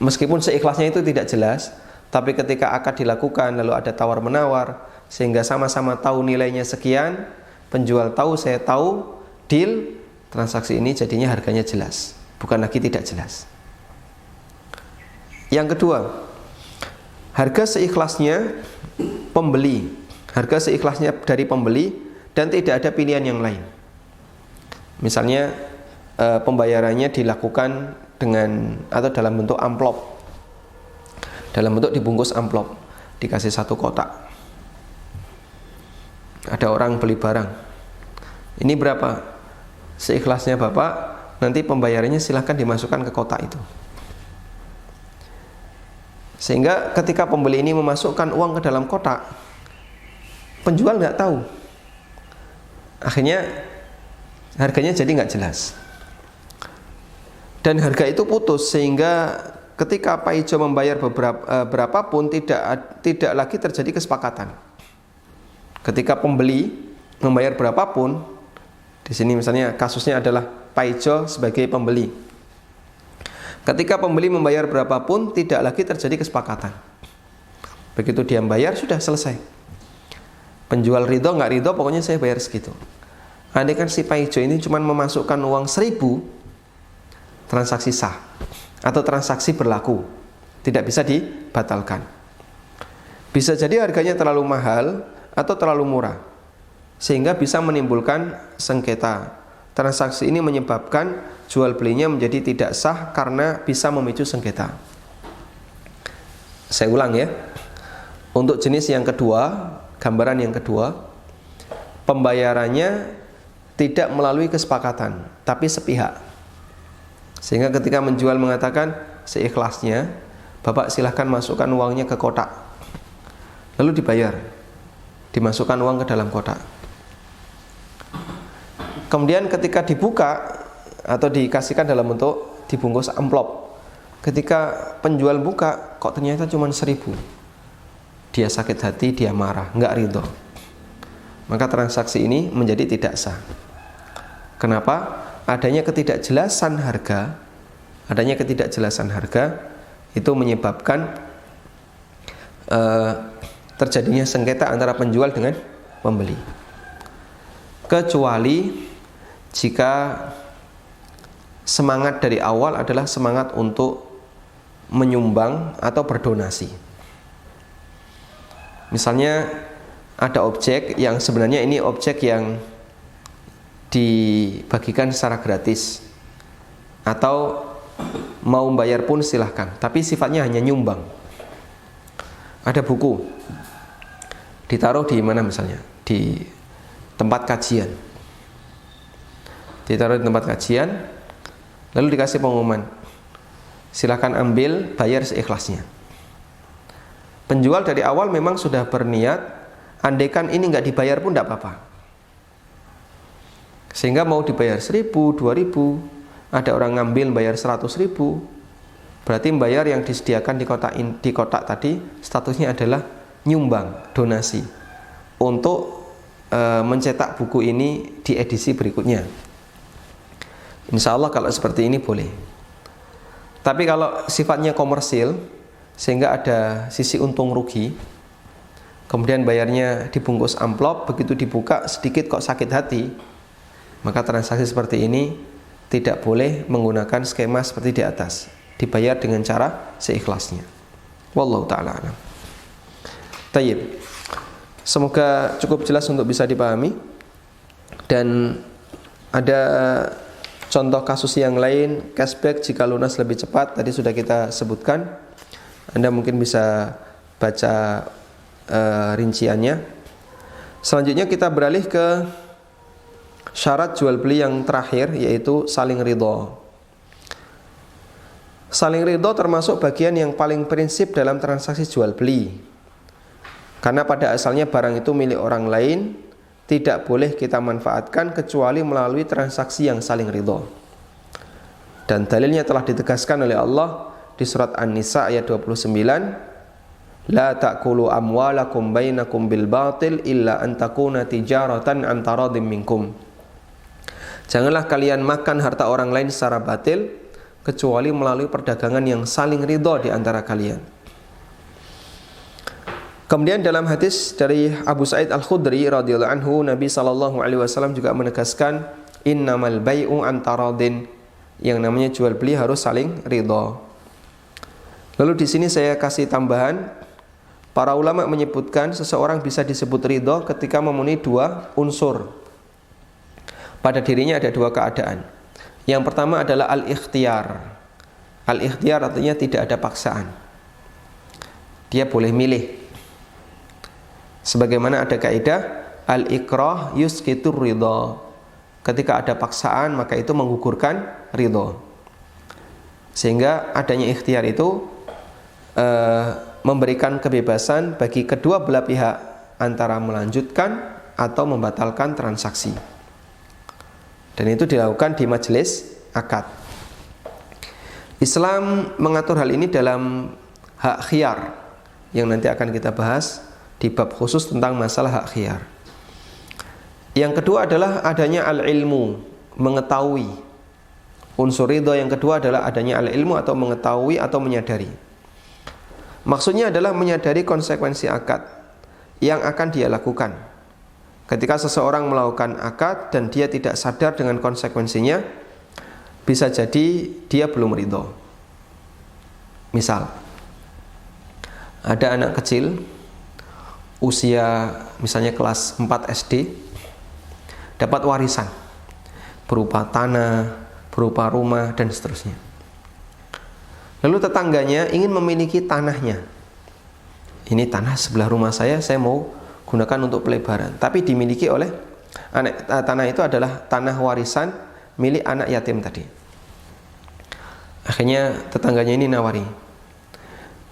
Speaker 1: Meskipun seikhlasnya itu tidak jelas, tapi ketika akad dilakukan lalu ada tawar-menawar sehingga sama-sama tahu nilainya sekian, penjual tahu, saya tahu, deal, transaksi ini jadinya harganya jelas, bukan lagi tidak jelas. Yang kedua, harga seikhlasnya pembeli, harga seikhlasnya dari pembeli dan tidak ada pilihan yang lain. Misalnya pembayarannya dilakukan dengan atau dalam bentuk amplop, dalam bentuk dibungkus amplop, dikasih 1 kotak. Ada orang beli barang, ini berapa? Seikhlasnya Bapak, nanti pembayarannya silahkan dimasukkan ke kotak itu. Sehingga ketika pembeli ini memasukkan uang ke dalam kotak, penjual nggak tahu. Akhirnya harganya jadi nggak jelas. Dan harga itu putus sehingga ketika Pak Ijo membayar berapapun tidak lagi terjadi kesepakatan. Ketika pembeli membayar berapapun, di sini misalnya kasusnya adalah Pak Ijo sebagai pembeli. Ketika pembeli membayar berapapun tidak lagi terjadi kesepakatan. Begitu dia membayar sudah selesai. Penjual ridho nggak ridho, pokoknya saya bayar segitu. Andai kan si Pak Ijo ini cuma memasukkan uang 1.000, transaksi sah atau transaksi berlaku, tidak bisa dibatalkan. Bisa jadi harganya terlalu mahal atau terlalu murah sehingga bisa menimbulkan sengketa. Transaksi ini menyebabkan jual belinya menjadi tidak sah karena bisa memicu sengketa. Saya ulang ya. Untuk jenis yang kedua, gambaran yang kedua, pembayarannya tidak melalui kesepakatan tapi sepihak. Sehingga ketika menjual mengatakan seikhlasnya, Bapak silahkan masukkan uangnya ke kotak, lalu dibayar, dimasukkan uang ke dalam kotak. Kemudian ketika dibuka atau dikasihkan dalam bentuk dibungkus amplop, ketika penjual buka kok ternyata cuma 1.000, dia sakit hati, dia marah, nggak ridho. Maka transaksi ini menjadi tidak sah. Kenapa? Adanya ketidakjelasan harga, itu menyebabkan terjadinya sengketa antara penjual dengan pembeli. Kecuali jika semangat dari awal adalah semangat untuk menyumbang atau berdonasi. Misalnya ada objek yang sebenarnya ini objek yang dibagikan secara gratis atau mau membayar pun silahkan, tapi sifatnya hanya nyumbang. Ada buku ditaruh di mana, misalnya di tempat kajian, ditaruh di tempat kajian, lalu dikasih pengumuman, silahkan ambil, bayar seikhlasnya. Penjual dari awal memang sudah berniat, andaikan ini nggak dibayar pun tidak apa-apa, sehingga mau dibayar 1.000, 2.000, ada orang ngambil bayar 100.000, berarti bayar yang disediakan di kotak tadi statusnya adalah nyumbang, donasi untuk mencetak buku ini di edisi berikutnya. Insya Allah kalau seperti ini boleh. Tapi kalau sifatnya komersil sehingga ada sisi untung rugi, kemudian bayarnya dibungkus amplop, begitu dibuka sedikit kok sakit hati, maka transaksi seperti ini tidak boleh menggunakan skema seperti di atas, dibayar dengan cara seikhlasnya. Wallahu ta'ala alam. Tayyib. Semoga cukup jelas untuk bisa dipahami. Dan ada contoh kasus yang lain, cashback jika lunas lebih cepat, tadi sudah kita sebutkan. Anda mungkin bisa baca rinciannya. Selanjutnya kita beralih ke syarat jual beli yang terakhir, yaitu saling ridho. Saling ridho termasuk bagian yang paling prinsip dalam transaksi jual beli. Karena pada asalnya barang itu milik orang lain, tidak boleh kita manfaatkan kecuali melalui transaksi yang saling ridho. Dan dalilnya telah ditegaskan oleh Allah di surat An-Nisa ayat 29, la ta'kulu amwalakum bainakum bil batil illa an takuna tijaratan an taradim minkum. Janganlah kalian makan harta orang lain secara batil kecuali melalui perdagangan yang saling ridho di antara kalian. Kemudian dalam hadis dari Abu Sa'id Al-Khudri radhiyallahu anhu, Nabi sallallahu alaihi wasallam juga menegaskan innamal bai'u an taradin, yang namanya jual beli harus saling ridho. Lalu di sini saya kasih tambahan, para ulama menyebutkan seseorang bisa disebut ridho ketika memenuhi dua unsur. Pada dirinya ada dua keadaan. Yang pertama adalah al-ikhtiyar. Al-ikhtiyar artinya tidak ada paksaan. Dia boleh milih. Sebagaimana ada kaidah al-ikrah yusqitur ridha. Ketika ada paksaan maka itu menggugurkan ridha. Sehingga adanya ikhtiar itu memberikan kebebasan bagi kedua belah pihak antara melanjutkan atau membatalkan transaksi. Dan itu dilakukan di majelis akad. Islam mengatur hal ini dalam hak khiyar yang nanti akan kita bahas di bab khusus tentang masalah hak khiyar. Yang kedua adalah adanya al-ilmu, mengetahui. Unsur ridho yang kedua adalah adanya al-ilmu atau mengetahui atau menyadari. Maksudnya adalah menyadari konsekuensi akad yang akan dia lakukan. Ketika seseorang melakukan akad dan dia tidak sadar dengan konsekuensinya, bisa jadi dia belum ridho. Misal, ada anak kecil usia misalnya kelas 4 SD dapat warisan berupa tanah, berupa rumah dan seterusnya. Lalu tetangganya ingin memiliki tanahnya. Ini tanah sebelah rumah saya mau gunakan untuk pelebaran, tapi dimiliki oleh tanah itu adalah tanah warisan milik anak yatim tadi. Akhirnya tetangganya ini nawari,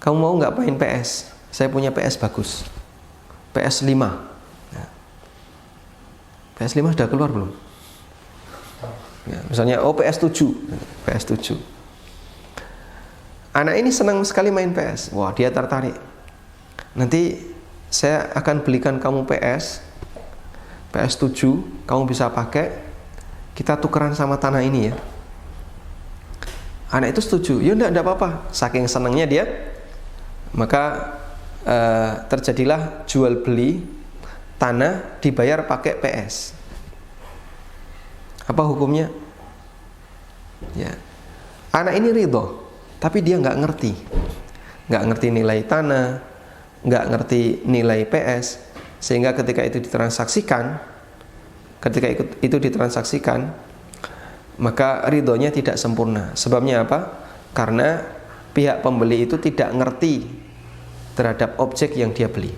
Speaker 1: kamu mau nggak main PS? Saya punya PS bagus, PS 5. Nah, PS 5 sudah keluar belum? Ya, misalnya PS 7. PS 7. Anak ini senang sekali main PS. Wah, dia tertarik. Nanti saya akan belikan kamu PS 7, kamu bisa pakai, kita tukeran sama tanah ini ya. Anak itu setuju, ya enggak apa-apa. Saking senangnya dia, maka terjadilah jual beli tanah dibayar pakai PS. Apa hukumnya? Ya, anak ini ridho, tapi dia nggak ngerti nilai tanah, nggak ngerti nilai PS, sehingga ketika itu ditransaksikan, maka ridhonya tidak sempurna. Sebabnya apa? Karena pihak pembeli itu tidak ngerti terhadap objek yang dia beli.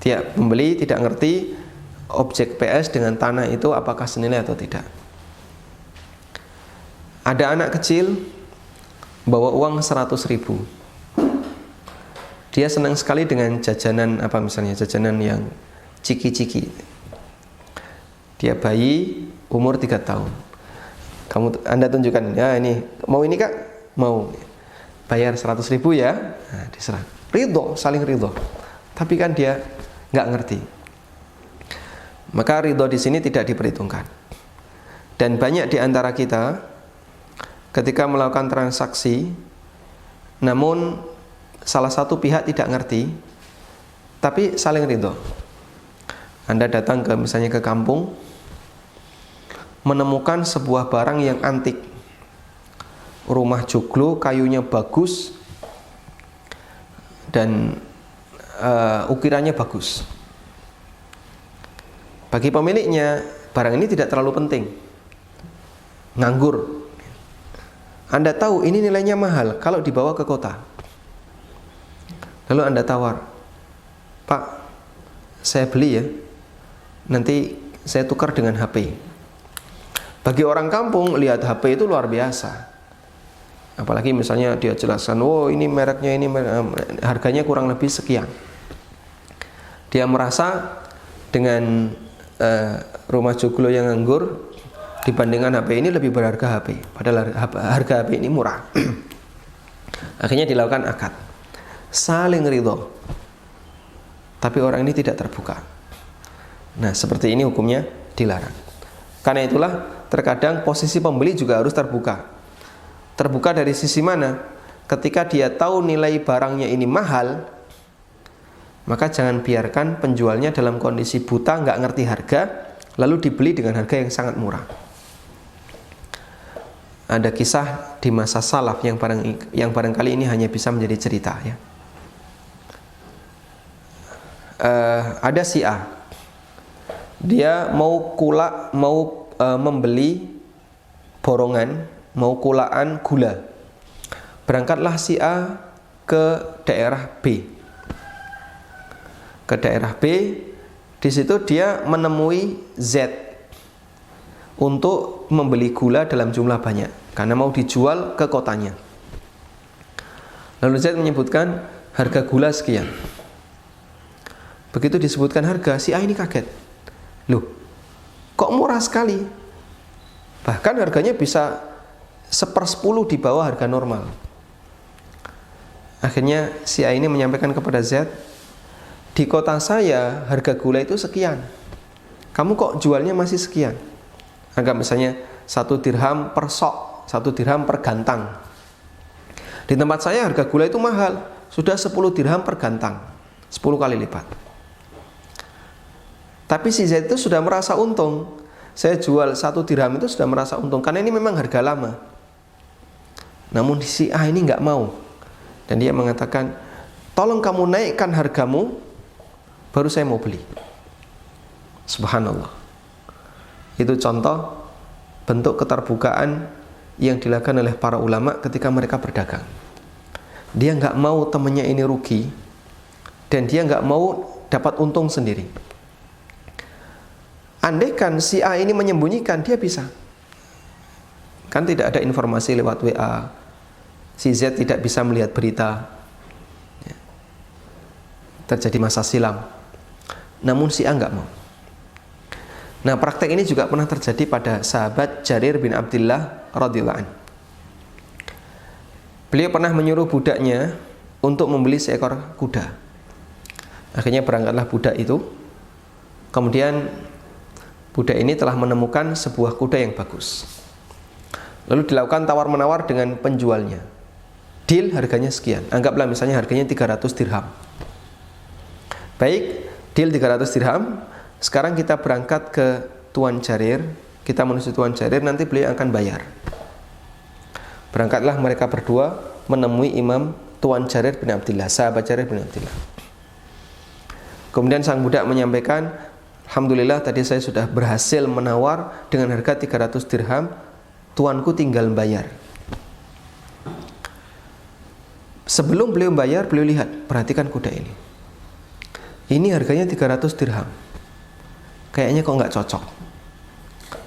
Speaker 1: Pihak pembeli tidak ngerti objek PS dengan tanah itu apakah senilai atau tidak. Ada anak kecil bawa uang 100.000. Dia senang sekali dengan jajanan misalnya jajanan yang ciki-ciki. Dia bayi umur 3 tahun. Anda tunjukkan, ya ini, mau ini Kak? Mau. Bayar 100.000 ya. Nah, diserah. Ridho, saling ridho. Tapi kan dia nggak ngerti. Maka ridho di sini tidak diperhitungkan. Dan banyak di antara kita ketika melakukan transaksi, namun salah satu pihak tidak ngerti, tapi saling ridho. Anda datang misalnya ke kampung, menemukan sebuah barang yang antik, rumah joglo, kayunya bagus, dan ukirannya bagus. Bagi pemiliknya, barang ini tidak terlalu penting. Nganggur. Anda tahu ini nilainya mahal kalau dibawa ke kota. Lalu Anda tawar, Pak, saya beli ya, nanti saya tukar dengan HP. Bagi orang kampung, lihat HP itu luar biasa. Apalagi misalnya dia jelaskan, oh ini mereknya, ini harganya kurang lebih sekian. Dia merasa dengan rumah joglo yang nganggur dibandingkan HP ini lebih berharga HP, padahal harga HP ini murah. Akhirnya dilakukan akad, saling ridho, tapi orang ini tidak terbuka. Nah, seperti ini hukumnya dilarang. Karena itulah terkadang posisi pembeli juga harus terbuka. Terbuka dari sisi mana? Ketika dia tahu nilai barangnya ini mahal, maka jangan biarkan penjualnya dalam kondisi buta, nggak ngerti harga, lalu dibeli dengan harga yang sangat murah. Ada kisah di masa salaf yang barangkali ini hanya bisa menjadi cerita ya. Ada si A, dia mau membeli borongan, mau kulaan gula. Berangkatlah si A ke daerah B. Di situ dia menemui Z untuk membeli gula dalam jumlah banyak karena mau dijual ke kotanya. Lalu Z menyebutkan harga gula sekian. Begitu disebutkan harga, si A ini kaget. Loh, kok murah sekali? Bahkan harganya bisa 1/10 di bawah harga normal. Akhirnya si A ini menyampaikan kepada Z, di kota saya harga gula itu sekian, kamu kok jualnya masih sekian? Anggap misalnya 1 dirham per sok, 1 dirham per gantang. Di tempat saya harga gula itu mahal, sudah 10 dirham per gantang, 10 kali lipat. Tapi si Z itu sudah merasa untung. Saya jual 1 dirham itu sudah merasa untung, karena ini memang harga lama. Namun si A ini nggak mau, dan dia mengatakan, tolong kamu naikkan hargamu, baru saya mau beli. Subhanallah. Itu contoh bentuk keterbukaan yang dilakukan oleh para ulama ketika mereka berdagang. Dia nggak mau temannya ini rugi, dan dia nggak mau dapat untung sendiri. Andaikan si A ini menyembunyikan, dia bisa. Kan tidak ada informasi lewat WA, si Z tidak bisa melihat berita, terjadi masa silam. Namun si A nggak mau. Nah, praktek ini juga pernah terjadi pada sahabat Jarir bin Abdullah radhiyallahu anhu. Beliau pernah menyuruh budaknya untuk membeli seekor kuda. Akhirnya berangkatlah budak itu. Kemudian budak ini telah menemukan sebuah kuda yang bagus. Lalu dilakukan tawar-menawar dengan penjualnya. Deal harganya sekian. Anggaplah misalnya harganya 300 dirham. Baik, deal 300 dirham. Sekarang kita berangkat ke Tuan Jarir. Kita menuju Tuan Jarir, nanti beliau akan bayar. Berangkatlah mereka berdua menemui Imam Tuan Jarir bin Abdullah, sahabat Jarir bin Abdullah. Kemudian sang budak menyampaikan, alhamdulillah tadi saya sudah berhasil menawar dengan harga 300 dirham, tuanku tinggal bayar. Sebelum beliau bayar, beliau lihat, perhatikan kuda ini. Ini harganya 300 dirham. Kayaknya kok nggak cocok.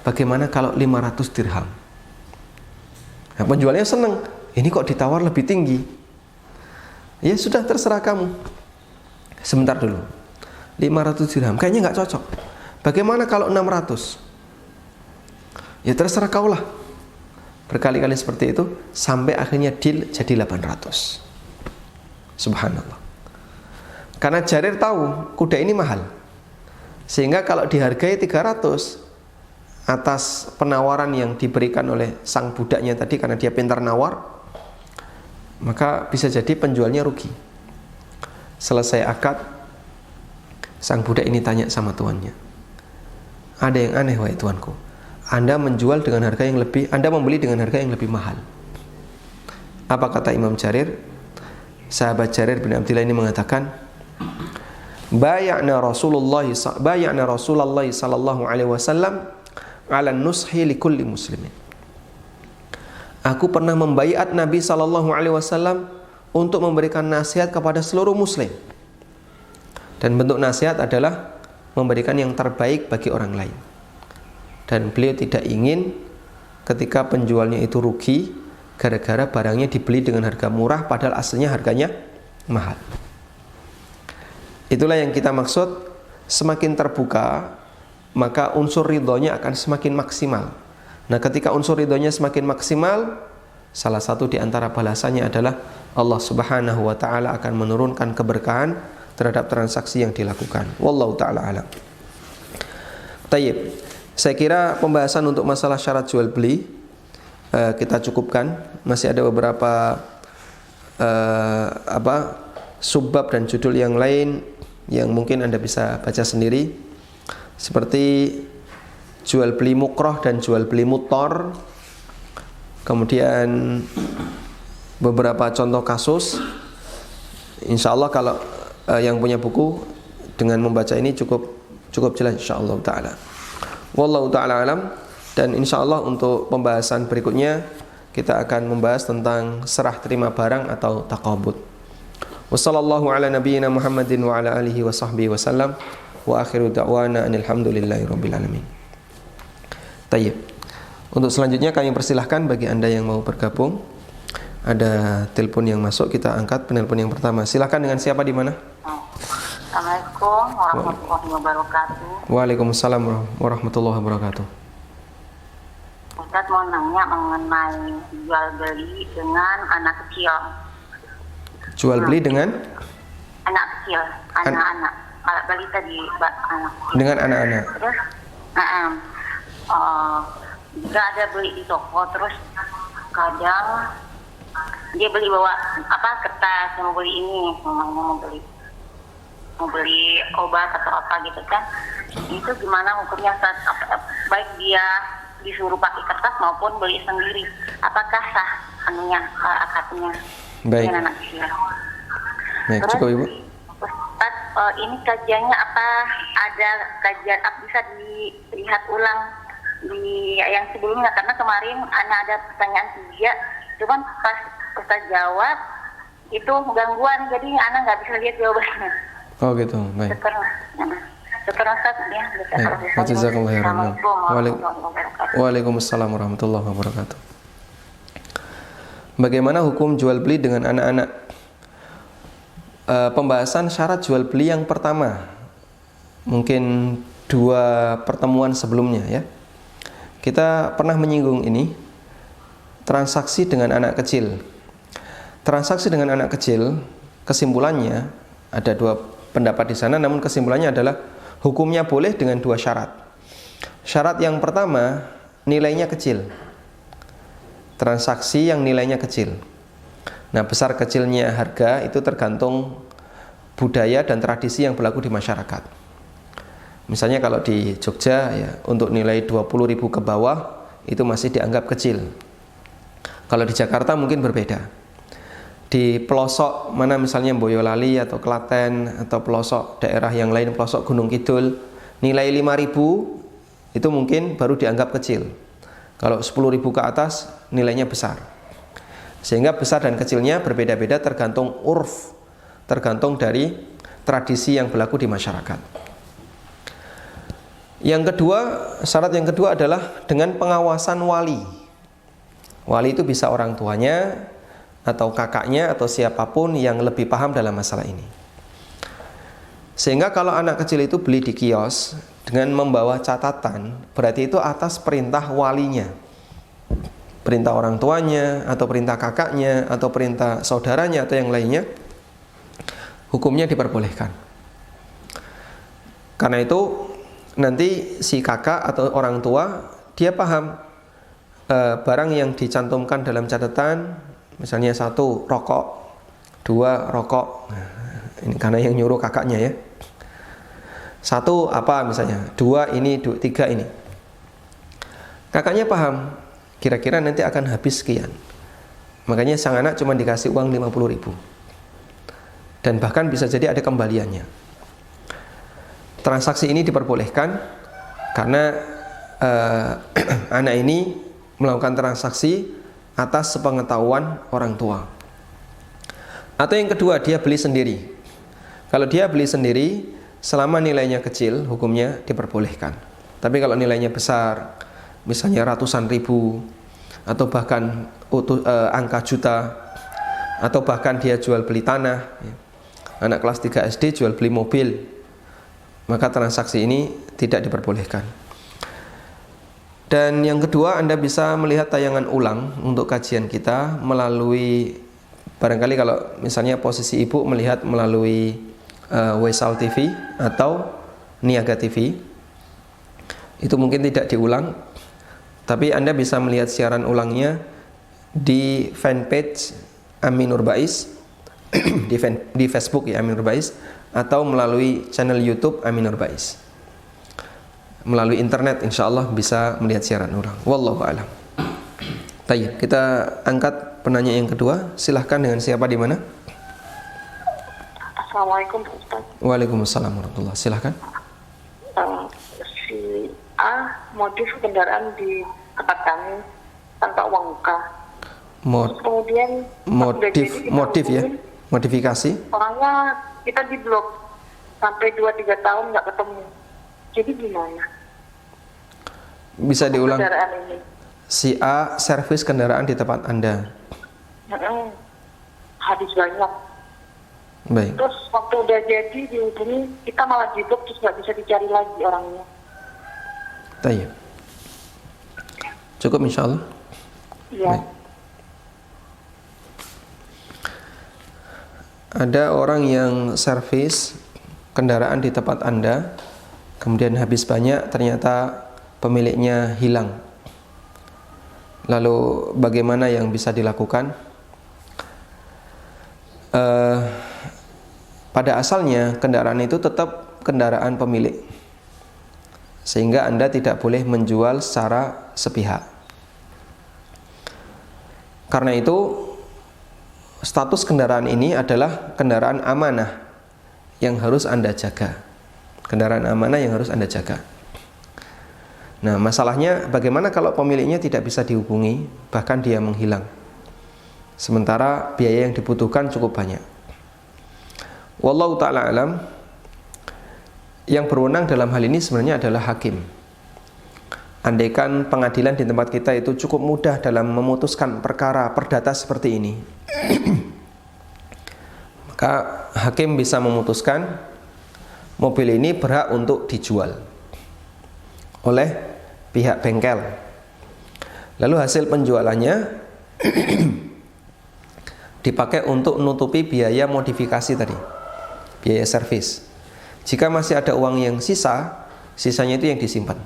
Speaker 1: Bagaimana kalau 500 dirham? Nah, penjualnya seneng. Ini kok ditawar lebih tinggi. Ya sudah, terserah kamu. Sebentar dulu. 500 dirham, kayaknya nggak cocok. Bagaimana kalau 600? Ya terserah kaulah. Berkali-kali seperti itu, sampai akhirnya deal jadi 800. Subhanallah. Karena Jarir tahu kuda ini mahal, sehingga kalau dihargai 300 atas penawaran yang diberikan oleh sang budaknya tadi, karena dia pintar nawar, maka bisa jadi penjualnya rugi. Selesai akad, sang budak ini tanya sama tuannya, ada yang aneh wahai tuanku, Anda menjual dengan harga yang lebih, Anda membeli dengan harga yang lebih mahal. Apa kata Imam Jarir? Sahabat Jarir bin Abdullah ini mengatakan, Bay'na Rasulullah sallallahu alaihi wasallam 'ala nushi likulli muslimin. Aku pernah membaiat Nabi sallallahu alaihi wasallam untuk memberikan nasihat kepada seluruh muslim. Dan bentuk nasihat adalah memberikan yang terbaik bagi orang lain. Dan beliau tidak ingin ketika penjualnya itu rugi gara-gara barangnya dibeli dengan harga murah padahal aslinya harganya mahal. Itulah yang kita maksud, semakin terbuka maka unsur ridhonya akan semakin maksimal. Nah, ketika unsur ridhonya semakin maksimal, salah satu di antara balasannya adalah Allah Subhanahu wa taala akan menurunkan keberkahan terhadap transaksi yang dilakukan. Wallahu taala alam. Tayyib. Saya kira pembahasan untuk masalah syarat jual beli kita cukupkan. Masih ada beberapa subbab dan judul yang lain yang mungkin Anda bisa baca sendiri, seperti jual beli mukroh dan jual beli mutor. Kemudian beberapa contoh kasus. Insya Allah kalau yang punya buku dengan membaca ini cukup jelas insya Allah taala. Wallahu ta'ala alam. Dan insya Allah untuk pembahasan berikutnya kita akan membahas tentang serah terima barang atau taqabud. Wassallallahu ala nabiyyina Muhammadin wa ala alihi wa sahbihi wasallam. Wa akhiru da'wana anilhamdulillahi rabbil alamin. Tayyib. Untuk selanjutnya kami persilahkan bagi Anda yang mau bergabung. Ada telepon yang masuk, kita angkat penelpon yang pertama. Silahkan, dengan siapa, di mana?
Speaker 2: Assalamualaikum warahmatullahi wabarakatuh.
Speaker 1: Waalaikumsalam warahmatullahi wabarakatuh.
Speaker 2: Ustaz mau nanya mengenai jual beli dengan anak kecil.
Speaker 1: Jual beli dengan?
Speaker 2: Anak kecil, anak-anak. Balita di anak kecil.
Speaker 1: Dengan anak-anak.
Speaker 2: Terus, jika ada beli di toko, terus kadang dia beli bawa kertas, mau beli ini, mau beli obat atau apa gitu kan. Itu gimana hukumnya, baik dia disuruh pakai kertas maupun beli sendiri, apakah sah akadnya dengan anak kecil?
Speaker 1: Baik, cukup Ibu.
Speaker 2: Ustaz, ini kajiannya apa? Ada kajian bisa dilihat ulang di yang sebelumnya, karena kemarin ada pertanyaan 3, cuman pas Ustaz jawab itu gangguan, jadi anak nggak bisa lihat jawabannya.
Speaker 1: Oh gitu, baik.
Speaker 2: Syukur Ustaz ya.
Speaker 1: Jazakallahu khairan. Waalaikumsalam warahmatullahi wabarakatuh. Bagaimana hukum jual beli dengan anak-anak? Pembahasan syarat jual beli yang pertama, mungkin 2 pertemuan sebelumnya ya, kita pernah menyinggung ini, transaksi dengan anak kecil. Transaksi dengan anak kecil, kesimpulannya ada 2 pendapat di sana, namun kesimpulannya adalah hukumnya boleh dengan 2 syarat. Syarat yang pertama, nilainya kecil. Transaksi yang nilainya kecil. Nah, besar kecilnya harga itu tergantung budaya dan tradisi yang berlaku di masyarakat. Misalnya kalau di Jogja ya, untuk nilai 20.000 ke bawah itu masih dianggap kecil. Kalau di Jakarta mungkin berbeda. Di pelosok mana misalnya Boyolali atau Klaten atau pelosok daerah yang lain, pelosok Gunung Kidul, nilai 5.000 itu mungkin baru dianggap kecil. Kalau 10.000 ke atas nilainya besar. Sehingga besar dan kecilnya berbeda-beda tergantung urf, tergantung dari tradisi yang berlaku di masyarakat. Yang kedua, syarat yang kedua adalah dengan pengawasan wali. Wali itu bisa orang tuanya atau kakaknya atau siapapun yang lebih paham dalam masalah ini. Sehingga kalau anak kecil itu beli di kios dengan membawa catatan, berarti itu atas perintah walinya, perintah orang tuanya atau perintah kakaknya atau perintah saudaranya atau yang lainnya, hukumnya diperbolehkan. Karena itu nanti si kakak atau orang tua dia paham barang yang dicantumkan dalam catatan, misalnya 1 rokok, 2 rokok. Nah, ini karena yang nyuruh kakaknya ya. 1 apa misalnya, 2 ini, 3 ini. Kakaknya paham, kira-kira nanti akan habis sekian. Makanya sang anak cuma dikasih uang 50.000. dan bahkan bisa jadi ada kembaliannya. Transaksi ini diperbolehkan karena anak ini melakukan transaksi atas sepengetahuan orang tua. Atau yang kedua, dia beli sendiri. Kalau dia beli sendiri, selama nilainya kecil, hukumnya diperbolehkan. Tapi kalau nilainya besar, misalnya ratusan ribu, atau bahkan angka juta, atau bahkan dia jual beli tanah, anak kelas 3 SD jual beli mobil, maka transaksi ini tidak diperbolehkan. Dan yang kedua, Anda bisa melihat tayangan ulang untuk kajian kita melalui, barangkali kalau misalnya posisi ibu melihat melalui Waisal TV atau Niaga TV, itu mungkin tidak diulang, tapi Anda bisa melihat siaran ulangnya di fanpage Aminur Bais di Facebook ya Aminur Bais, atau melalui channel YouTube Aminur Bais. Melalui internet insya Allah bisa melihat siaran ulang. Wallahu a'lam. Baik, kita angkat penanya yang kedua. Silahkan, dengan siapa di mana?
Speaker 2: Assalamualaikum Ustaz.
Speaker 1: Waalaikumsalam warahmatullahi. Silahkan.
Speaker 2: Si A modif kendaraan di tempat kami tanpa uang muka. Kemudian
Speaker 1: modif ya, modifikasi.
Speaker 2: Orangnya kita di blok sampai 2-3 tahun nggak ketemu. Jadi gimana?
Speaker 1: Bisa diulang.
Speaker 2: Kendaraan ini.
Speaker 1: Si A servis kendaraan di tempat Anda.
Speaker 2: Habis banyak.
Speaker 1: Baik.
Speaker 2: Terus waktu udah jadi dihubungi, kita malah diblok, terus nggak bisa dicari lagi orangnya.
Speaker 1: Baik. Cukup insya Allah.
Speaker 2: Iya.
Speaker 1: Ada orang yang servis kendaraan di tempat Anda, kemudian habis banyak, ternyata pemiliknya hilang. Lalu bagaimana yang bisa dilakukan? Pada asalnya kendaraan itu tetap kendaraan pemilik, sehingga Anda tidak boleh menjual secara sepihak. Karena itu status kendaraan ini adalah kendaraan amanah yang harus Anda jaga. Kendaraan amanah yang harus Anda jaga. Nah, masalahnya bagaimana kalau pemiliknya tidak bisa dihubungi, bahkan dia menghilang, sementara biaya yang dibutuhkan cukup banyak. Wallahu ta'ala alam. Yang berwenang dalam hal ini sebenarnya adalah hakim. Andaikan pengadilan di tempat kita itu cukup mudah dalam memutuskan perkara perdata seperti ini, maka hakim bisa memutuskan mobil ini berhak untuk dijual oleh pihak bengkel. Lalu hasil penjualannya dipakai untuk menutupi biaya modifikasi tadi, biaya servis. Jika masih ada uang yang sisanya itu yang disimpan.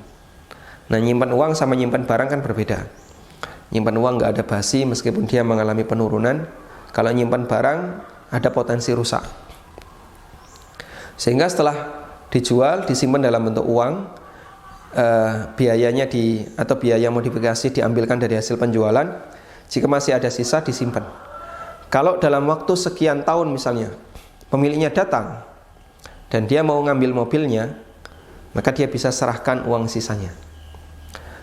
Speaker 1: Nah, nyimpan uang sama nyimpan barang kan berbeda. Nyimpan uang nggak ada basi meskipun dia mengalami penurunan. Kalau nyimpan barang ada potensi rusak. Sehingga setelah dijual, disimpan dalam bentuk uang, biayanya atau biaya modifikasi diambilkan dari hasil penjualan. Jika masih ada sisa, disimpan. Kalau dalam waktu sekian tahun misalnya pemiliknya datang dan dia mau ngambil mobilnya, maka dia bisa serahkan uang sisanya.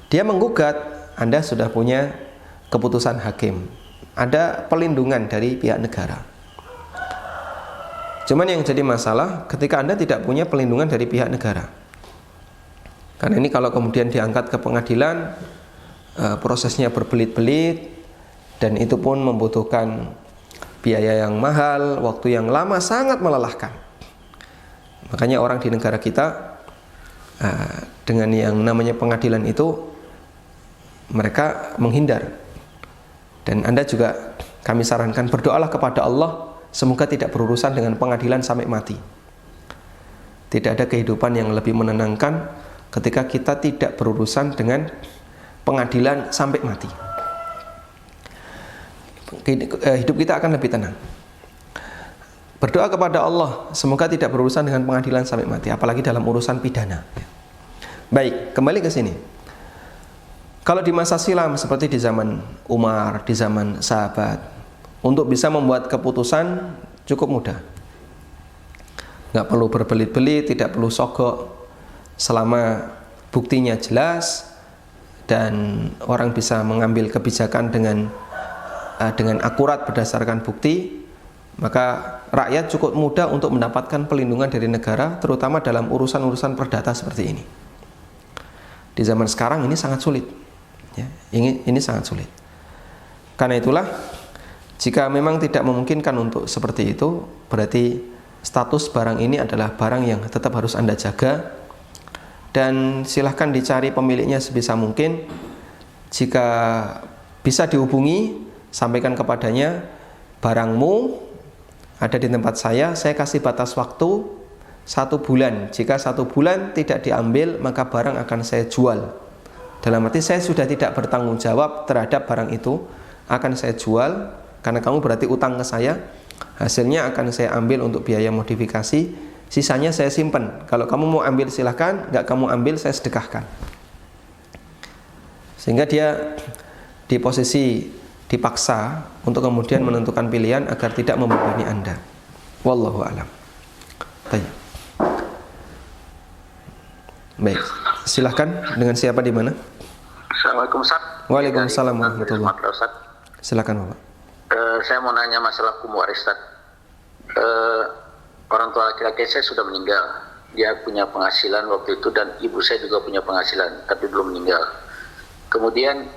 Speaker 1: Dia menggugat, Anda sudah punya keputusan hakim, ada pelindungan dari pihak negara. Cuman yang jadi masalah ketika Anda tidak punya pelindungan dari pihak negara. Karena ini kalau kemudian diangkat ke pengadilan, prosesnya berbelit-belit, dan itu pun membutuhkan biaya yang mahal, waktu yang lama, sangat melelahkan. Makanya orang di negara kita dengan yang namanya pengadilan itu mereka menghindar. Dan Anda juga kami sarankan berdoalah kepada Allah semoga tidak berurusan dengan pengadilan sampai mati. Tidak ada kehidupan yang lebih menenangkan ketika kita tidak berurusan dengan pengadilan sampai mati. Hidup kita akan lebih tenang. Berdoa kepada Allah semoga tidak berurusan dengan pengadilan sampai mati, apalagi dalam urusan pidana. Baik, kembali ke sini. Kalau di masa silam seperti di zaman Umar, di zaman sahabat, untuk bisa membuat keputusan cukup mudah. nggak perlu berbelit-belit, tidak perlu sogok, selama buktinya jelas dan orang bisa mengambil kebijakan dengan akurat berdasarkan bukti, maka rakyat cukup mudah untuk mendapatkan pelindungan dari negara, terutama dalam urusan-urusan perdata seperti ini. Di zaman sekarang ini sangat sulit, ya, ini sangat sulit. Karena itulah, jika memang tidak memungkinkan untuk seperti itu, berarti status barang ini adalah barang yang tetap harus Anda jaga, dan silahkan dicari pemiliknya sebisa mungkin. Jika bisa dihubungi, sampaikan kepadanya, barangmu ada di tempat saya kasih batas waktu 1 bulan. Jika 1 bulan tidak diambil, maka barang akan saya jual. Dalam arti saya sudah tidak bertanggung jawab terhadap barang itu, akan saya jual, karena kamu berarti utang ke saya. Hasilnya akan saya ambil untuk biaya modifikasi, sisanya saya simpan. Kalau kamu mau ambil silahkan, nggak kamu ambil saya sedekahkan. Sehingga dia di posisi dipaksa untuk kemudian menentukan pilihan agar tidak membebani Anda. Wallahu a'lam. Baik, silahkan. Dengan siapa di mana?
Speaker 3: Assalamualaikum Ustaz.
Speaker 1: Waalaikumsalam warahmatullahi wabarakatuh. Silakan Bapak.
Speaker 3: Saya mau nanya masalah hukum waris Ustaz. Orang tua laki-laki saya sudah meninggal. Dia punya penghasilan waktu itu dan ibu saya juga punya penghasilan, tapi belum meninggal. Kemudian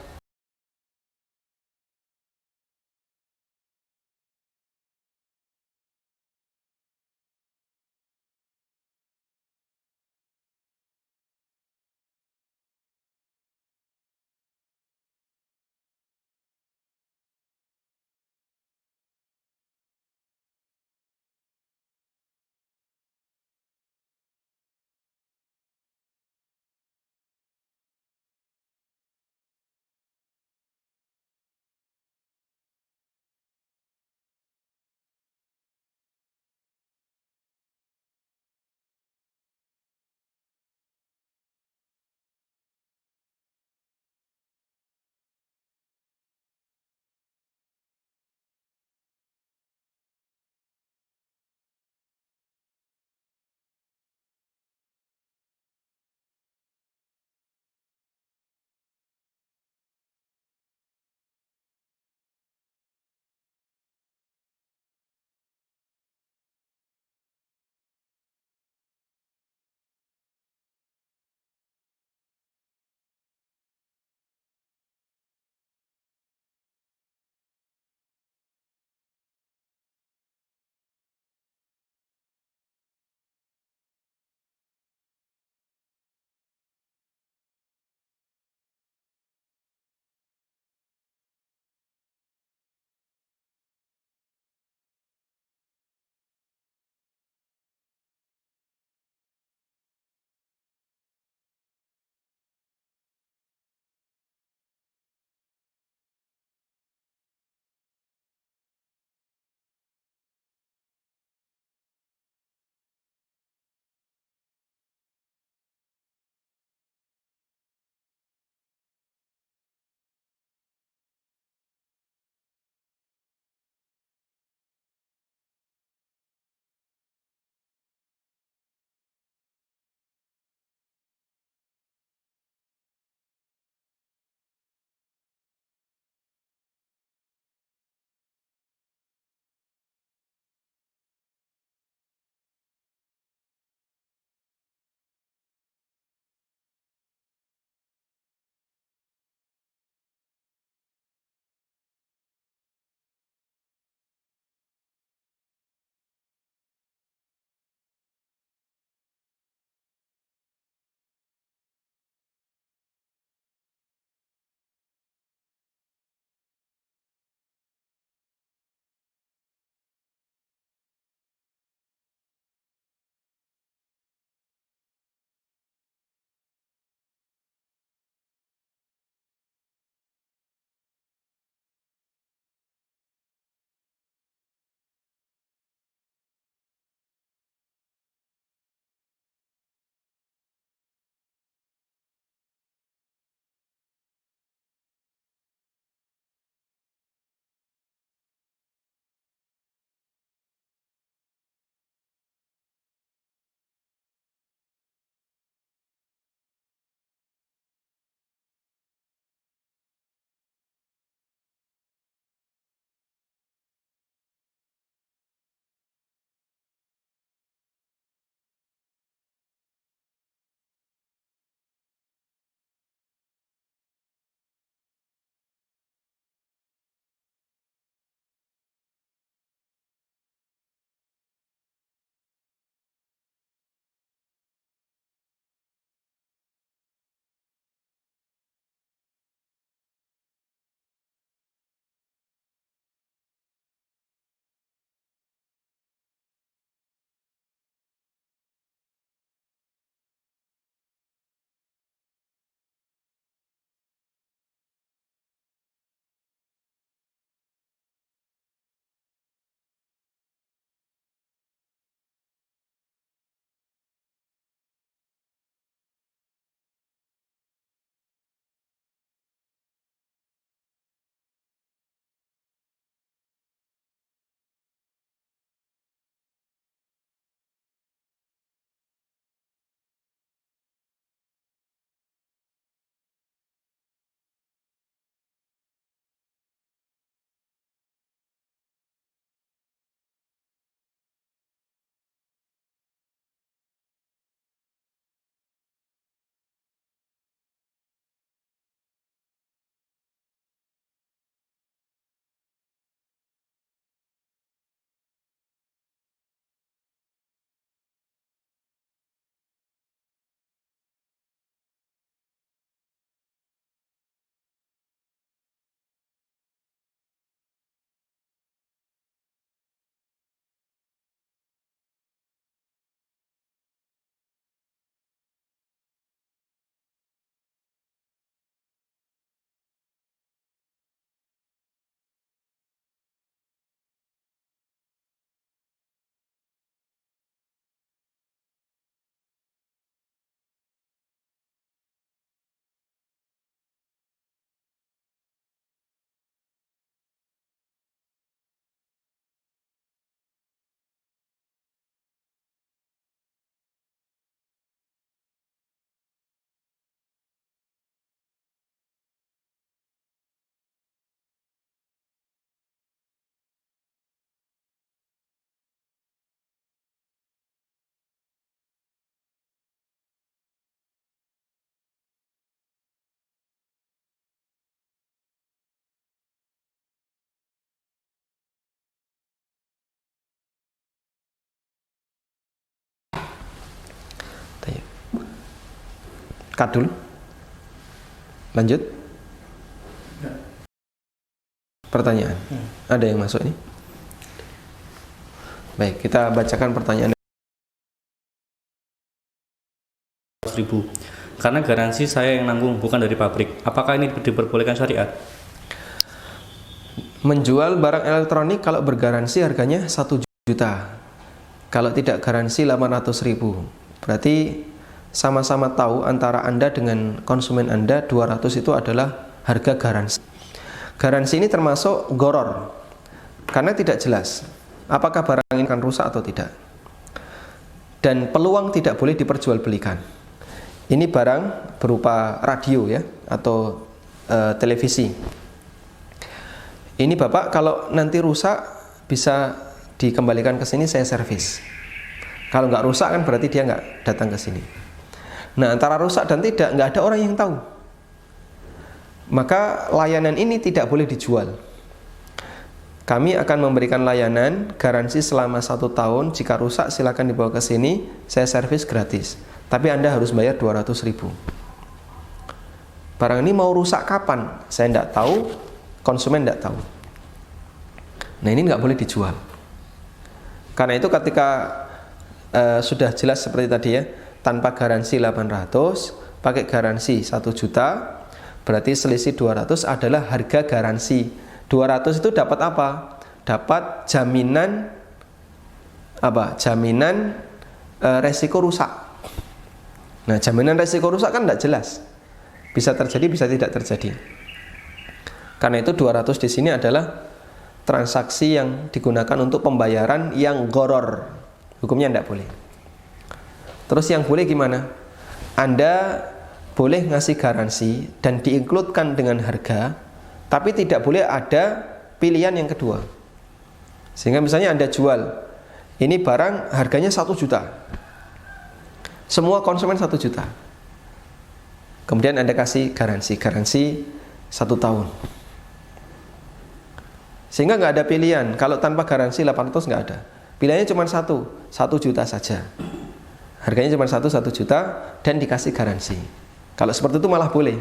Speaker 1: Cut dulu. Lanjut. Pertanyaan. Ada yang masuk ini? Baik, kita bacakan pertanyaan.
Speaker 4: 100.000. Karena garansi saya yang nanggung, bukan dari pabrik. Apakah ini diperbolehkan syariat?
Speaker 1: Menjual barang elektronik kalau bergaransi harganya 1 juta. Kalau tidak garansi 800.000. Berarti sama-sama tahu antara Anda dengan konsumen Anda 200 itu adalah harga garansi. Garansi ini termasuk goror. Karena tidak jelas apakah barang ini akan rusak atau tidak. Dan peluang tidak boleh diperjualbelikan. Ini barang berupa radio ya atau televisi. Ini Bapak kalau nanti rusak bisa dikembalikan ke sini, saya servis. Kalau nggak rusak kan berarti dia nggak datang ke sini. Nah, antara rusak dan tidak, nggak ada orang yang tahu. Maka layanan ini tidak boleh dijual. Kami akan memberikan layanan garansi selama 1 tahun. Jika rusak silakan dibawa ke sini, saya servis gratis. Tapi Anda harus bayar 200.000. Barang ini mau rusak kapan? Saya tidak tahu, konsumen tidak tahu. Nah, ini nggak boleh dijual. Karena itu ketika sudah jelas seperti tadi ya, tanpa garansi 800, pakai garansi 1 juta, berarti selisih 200 adalah harga garansi. 200 itu dapat apa? Dapat jaminan apa? Jaminan resiko rusak. Nah, jaminan resiko rusak kan tidak jelas. Bisa terjadi, bisa tidak terjadi. Karena itu 200 di sini adalah transaksi yang digunakan untuk pembayaran yang goror. Hukumnya tidak boleh. Terus yang boleh gimana? Anda boleh ngasih garansi dan diinkludkan dengan harga, tapi tidak boleh ada pilihan yang kedua. Sehingga misalnya Anda jual, ini barang harganya 1 juta. Semua konsumen 1 juta. Kemudian Anda kasih garansi 1 tahun. Sehingga nggak ada pilihan. Kalau tanpa garansi 800 nggak ada. Pilihannya cuma 1 juta saja. Harganya cuma 1 juta dan dikasih garansi. Kalau seperti itu malah boleh.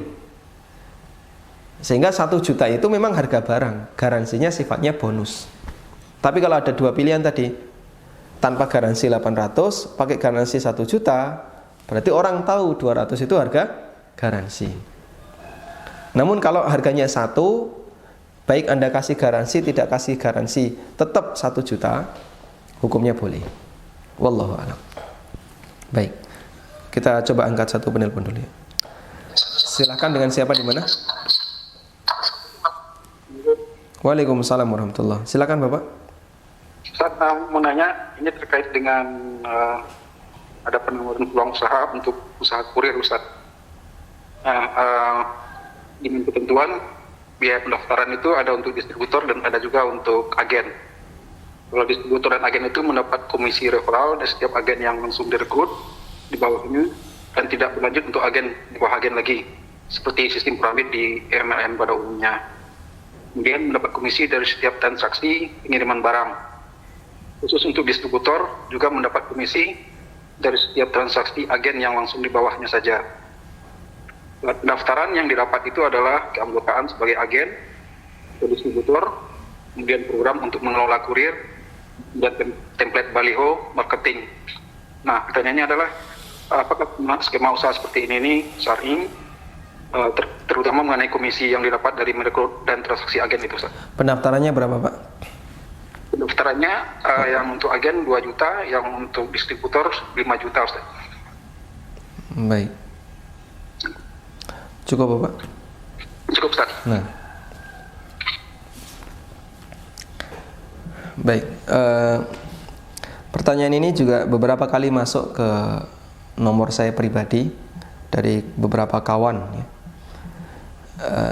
Speaker 1: Sehingga 1 juta itu memang harga barang, garansinya sifatnya bonus. Tapi kalau ada 2 pilihan tadi, tanpa garansi 800, pakai garansi 1 juta, berarti orang tahu 200 itu harga garansi. Namun kalau harganya 1, baik Anda kasih garansi, tidak kasih garansi, tetap 1 juta, hukumnya boleh. Wallahu a'lam. Baik, kita coba angkat satu penelpon dulu ya. Silahkan, dengan siapa di mana? Waalaikumsalam warahmatullahi. Silakan Bapak.
Speaker 5: Ustaz, mau nanya, ini terkait dengan ada penawaran peluang usaha untuk usaha kurir, Ustaz. Dengan ketentuan biaya pendaftaran itu ada untuk distributor dan ada juga untuk agen. Kalau distributor dan agen itu mendapat komisi referral dari setiap agen yang langsung direkrut di bawahnya dan tidak berlanjut untuk agen di bawah agen lagi, seperti sistem piramid di MLM pada umumnya. Kemudian mendapat komisi dari setiap transaksi pengiriman barang. Khusus untuk distributor juga mendapat komisi dari setiap transaksi agen yang langsung di bawahnya saja. Pendaftaran yang didapat itu adalah keanggotaan sebagai agen atau distributor, kemudian program untuk mengelola kurir, dan template baliho marketing. Nah, pertanyaannya adalah apakah skema usaha seperti ini syar'i, terutama mengenai komisi yang didapat dari merekrut dan transaksi agen itu, Ustaz?
Speaker 1: Pendaftarannya berapa, Pak?
Speaker 5: Pendaftarannya yang untuk agen 2 juta, yang untuk distributor 5 juta, Ustaz.
Speaker 1: Baik. Cukup, Bapak?
Speaker 5: Cukup, Ustaz.
Speaker 1: Nah. Baik. Pertanyaan ini juga beberapa kali masuk ke nomor saya pribadi dari beberapa kawan ya.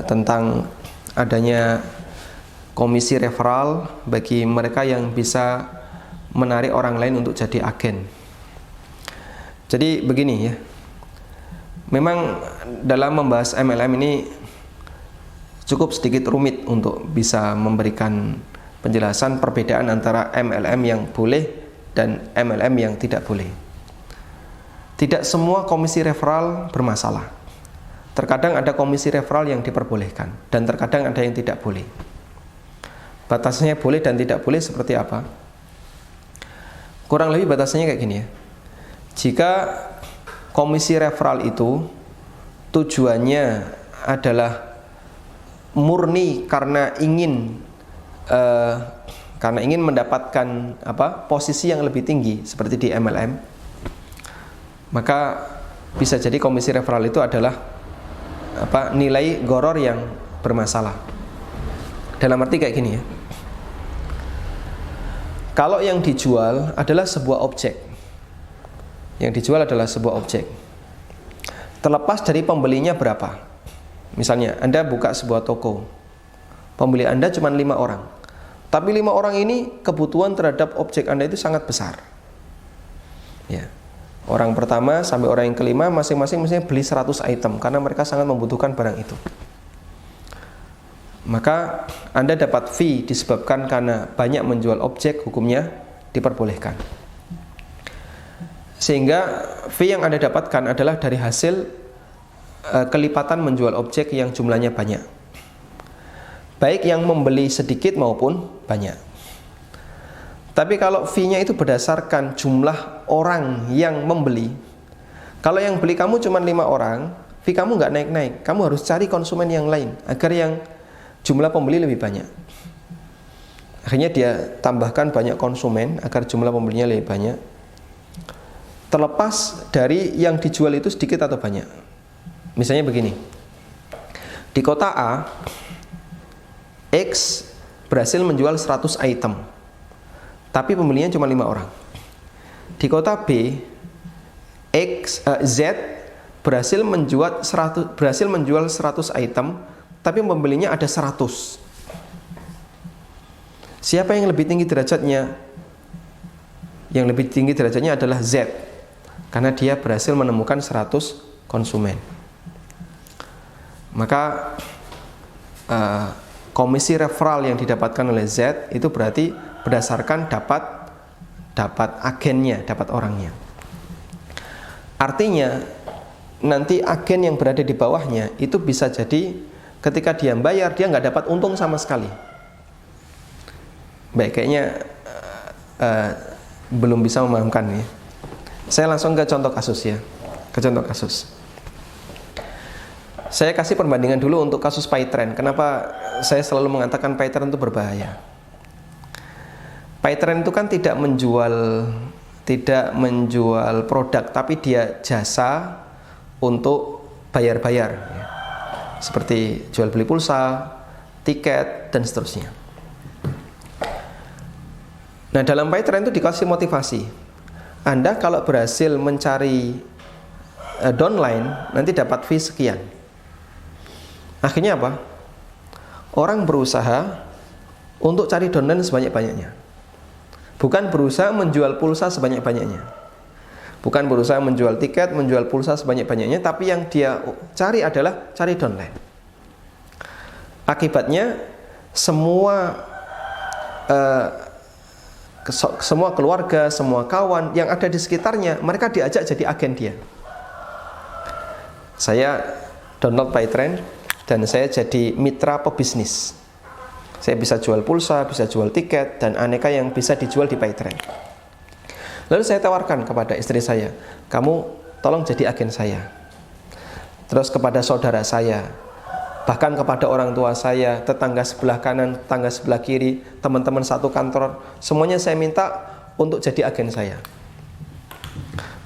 Speaker 1: Tentang adanya komisi referral bagi mereka yang bisa menarik orang lain untuk jadi agen. Jadi begini ya, memang dalam membahas MLM ini cukup sedikit rumit untuk bisa memberikan penjelasan perbedaan antara MLM yang boleh dan MLM yang tidak boleh. Tidak semua komisi referral bermasalah. Terkadang ada komisi referral yang diperbolehkan dan terkadang ada yang tidak boleh. Batasnya boleh dan tidak boleh seperti apa? Kurang lebih batasnya kayak gini ya. Jika komisi referral itu tujuannya adalah murni karena ingin mendapatkan posisi yang lebih tinggi seperti di MLM, maka bisa jadi komisi referral itu adalah nilai goror yang bermasalah. Dalam arti kayak gini ya. Kalau yang dijual adalah sebuah objek. Yang dijual adalah sebuah objek. Terlepas dari pembelinya berapa. Misalnya Anda buka sebuah toko. Pembeli Anda cuma 5 orang. Tapi 5 orang ini kebutuhan terhadap objek Anda itu sangat besar. Ya. Orang pertama sampai orang yang kelima masing-masing misalnya beli 100 item karena mereka sangat membutuhkan barang itu. Maka Anda dapat fee disebabkan karena banyak menjual objek, hukumnya diperbolehkan. Sehingga fee yang Anda dapatkan adalah dari hasil kelipatan menjual objek yang jumlahnya banyak. Baik yang membeli sedikit maupun banyak. Tapi kalau fee-nya itu berdasarkan jumlah orang yang membeli, kalau yang beli kamu cuma 5 orang, fee kamu nggak naik-naik. Kamu harus cari konsumen yang lain agar yang jumlah pembeli lebih banyak. Akhirnya dia tambahkan banyak konsumen agar jumlah pembelinya lebih banyak. Terlepas dari yang dijual itu sedikit atau banyak. Misalnya begini, di kota A, X berhasil menjual 100 item, tapi pembelinya cuma 5 orang. Di kota B, Z berhasil menjual 100 item, tapi pembelinya ada 100. Siapa yang lebih tinggi derajatnya? Yang lebih tinggi derajatnya adalah Z, karena dia berhasil menemukan 100 konsumen. Maka komisi referral yang didapatkan oleh Z itu berarti berdasarkan dapat agennya, dapat orangnya. Artinya nanti agen yang berada di bawahnya itu bisa jadi ketika dia bayar dia nggak dapat untung sama sekali. Baik, kayaknya belum bisa memahamkan ya. Saya langsung ke contoh kasus ya. Ke contoh kasus. Saya kasih perbandingan dulu untuk kasus PayTrend. Kenapa saya selalu mengatakan PayTrend itu berbahaya? PayTrend itu kan tidak menjual produk, tapi dia jasa untuk bayar-bayar ya. Seperti jual beli pulsa, tiket, dan seterusnya. Nah, dalam PayTrend itu dikasih motivasi. Anda kalau berhasil mencari downline, nanti dapat fee sekian. Akhirnya apa? Orang berusaha untuk cari downline sebanyak-banyaknya. Bukan berusaha menjual pulsa sebanyak-banyaknya. Bukan berusaha menjual tiket, menjual pulsa sebanyak-banyaknya, tapi yang dia cari adalah cari downline. Akibatnya semua keluarga, semua kawan yang ada di sekitarnya, mereka diajak jadi agen dia. Saya download PayTrend dan saya jadi mitra pebisnis. Saya bisa jual pulsa, bisa jual tiket, dan aneka yang bisa dijual di PayTrend. Lalu saya tawarkan kepada istri saya, kamu tolong jadi agen saya. Terus kepada saudara saya, bahkan kepada orang tua saya, tetangga sebelah kanan, tetangga sebelah kiri, teman-teman satu kantor, semuanya saya minta untuk jadi agen saya.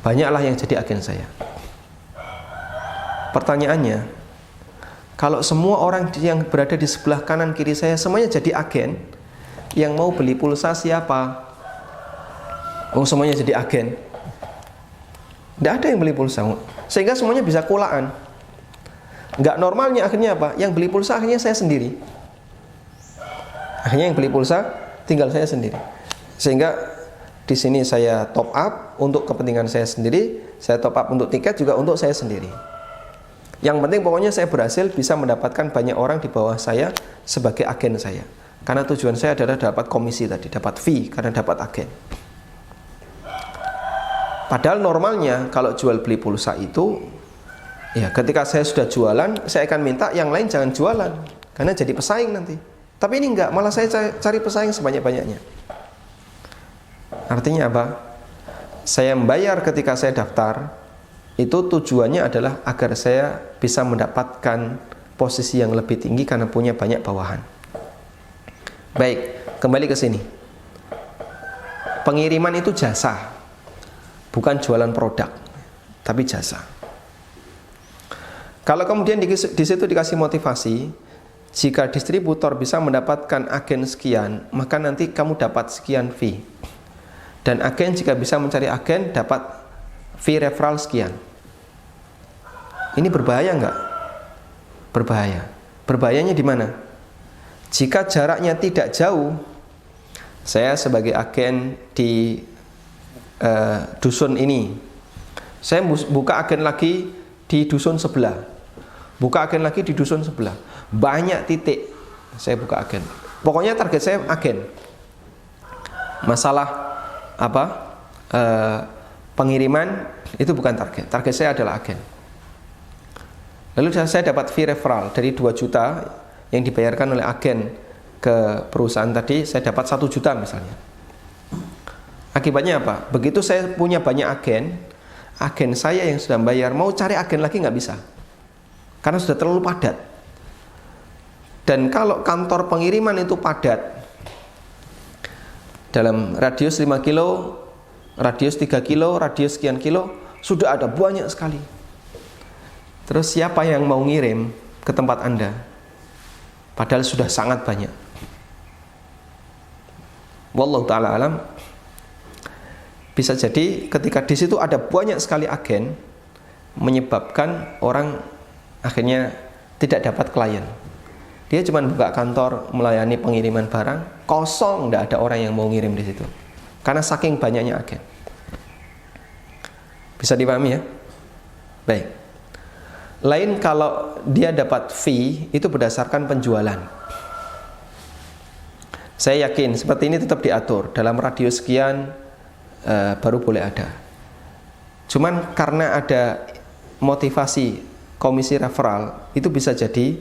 Speaker 1: Banyaklah yang jadi agen saya. Pertanyaannya, kalau semua orang yang berada di sebelah kanan kiri saya semuanya jadi agen, yang mau beli pulsa siapa? Oh, semuanya jadi agen. Tidak ada yang beli pulsa, sehingga semuanya bisa kulaan. Nggak normalnya akhirnya apa? Yang beli pulsa akhirnya saya sendiri. Akhirnya yang beli pulsa tinggal saya sendiri. Sehingga di sini saya top up untuk kepentingan saya sendiri, saya top up untuk tiket juga untuk saya sendiri. Yang penting pokoknya saya berhasil bisa mendapatkan banyak orang di bawah saya sebagai agen saya. Karena tujuan saya adalah dapat komisi tadi, dapat fee karena dapat agen. Padahal normalnya kalau jual beli pulsa itu Ya, ketika saya sudah jualan, saya akan minta yang lain jangan jualan karena jadi pesaing nanti. Tapi ini enggak, malah saya cari pesaing sebanyak-banyaknya. Artinya apa? Saya membayar ketika saya daftar, itu tujuannya adalah agar saya bisa mendapatkan posisi yang lebih tinggi karena punya banyak bawahan. Baik, kembali ke sini. Pengiriman itu jasa, bukan jualan produk, tapi jasa. Kalau kemudian di situ dikasih motivasi, jika distributor bisa mendapatkan agen sekian, maka nanti kamu dapat sekian fee. Dan agen jika bisa mencari agen dapat fee referral sekian. Ini berbahaya enggak? Berbahaya. Berbahayanya di mana? Jika jaraknya tidak jauh, saya sebagai agen di dusun ini, saya buka agen lagi di dusun sebelah, buka agen lagi di dusun sebelah, banyak titik saya buka agen. Pokoknya target saya agen. Masalah apa? Pengiriman itu bukan target. Target saya adalah agen. Lalu saya dapat fee referral dari 2 juta yang dibayarkan oleh agen ke perusahaan tadi, saya dapat 1 juta misalnya. Akibatnya apa? Begitu saya punya banyak agen, agen saya yang sudah bayar mau cari agen lagi nggak bisa, karena sudah terlalu padat. Dan kalau kantor pengiriman itu padat, dalam radius 5 kilo, radius 3 kilo, radius sekian kilo, sudah ada banyak sekali. Terus siapa yang mau ngirim ke tempat Anda? Padahal sudah sangat banyak. Wallahu ta'ala alam. Bisa jadi ketika di situ ada banyak sekali agen, menyebabkan orang akhirnya tidak dapat klien. Dia cuma buka kantor melayani pengiriman barang, kosong, tidak ada orang yang mau ngirim di situ. Karena saking banyaknya agen. Bisa dipahami ya? Baik. Lain kalau dia dapat fee itu berdasarkan penjualan. Saya yakin seperti ini tetap diatur dalam radius sekian baru boleh ada. Cuman karena ada motivasi komisi referral, itu bisa jadi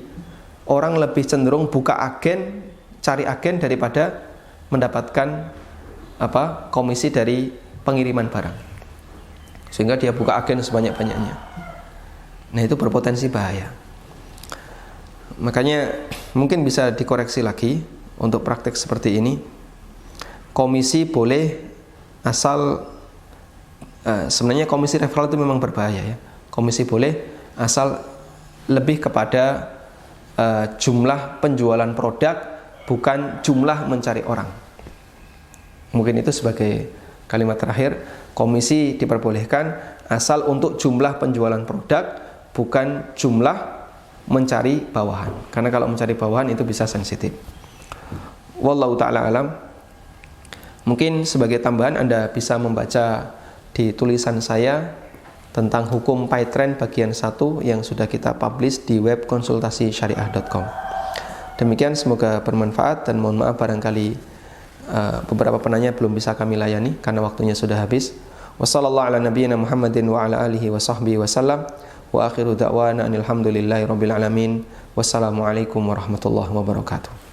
Speaker 1: orang lebih cenderung buka agen, cari agen daripada mendapatkan komisi dari pengiriman barang. Sehingga dia buka agen sebanyak-banyaknya. Nah, itu berpotensi bahaya. Makanya mungkin bisa dikoreksi lagi untuk praktek seperti ini. Komisi boleh asal sebenarnya komisi referral itu memang berbahaya ya. Komisi boleh asal lebih kepada jumlah penjualan produk, bukan jumlah mencari orang. Mungkin itu sebagai kalimat terakhir. Komisi diperbolehkan asal untuk jumlah penjualan produk, bukan jumlah mencari bawahan. Karena kalau mencari bawahan itu bisa sensitif. Wallahu ta'ala alam. Mungkin sebagai tambahan Anda bisa membaca di tulisan saya tentang hukum PayTrend bagian 1 yang sudah kita publish di web konsultasisyariah.com. Demikian, semoga bermanfaat dan mohon maaf barangkali beberapa penanya belum bisa kami layani karena waktunya sudah habis. Wassallallahu ala nabiyyina Muhammadin wa ala alihi wa sahbihi wasallam. Wa akhiru da'wana anil hamdulillahi rabbil alamin. Wassalamualaikum warahmatullahi wabarakatuh.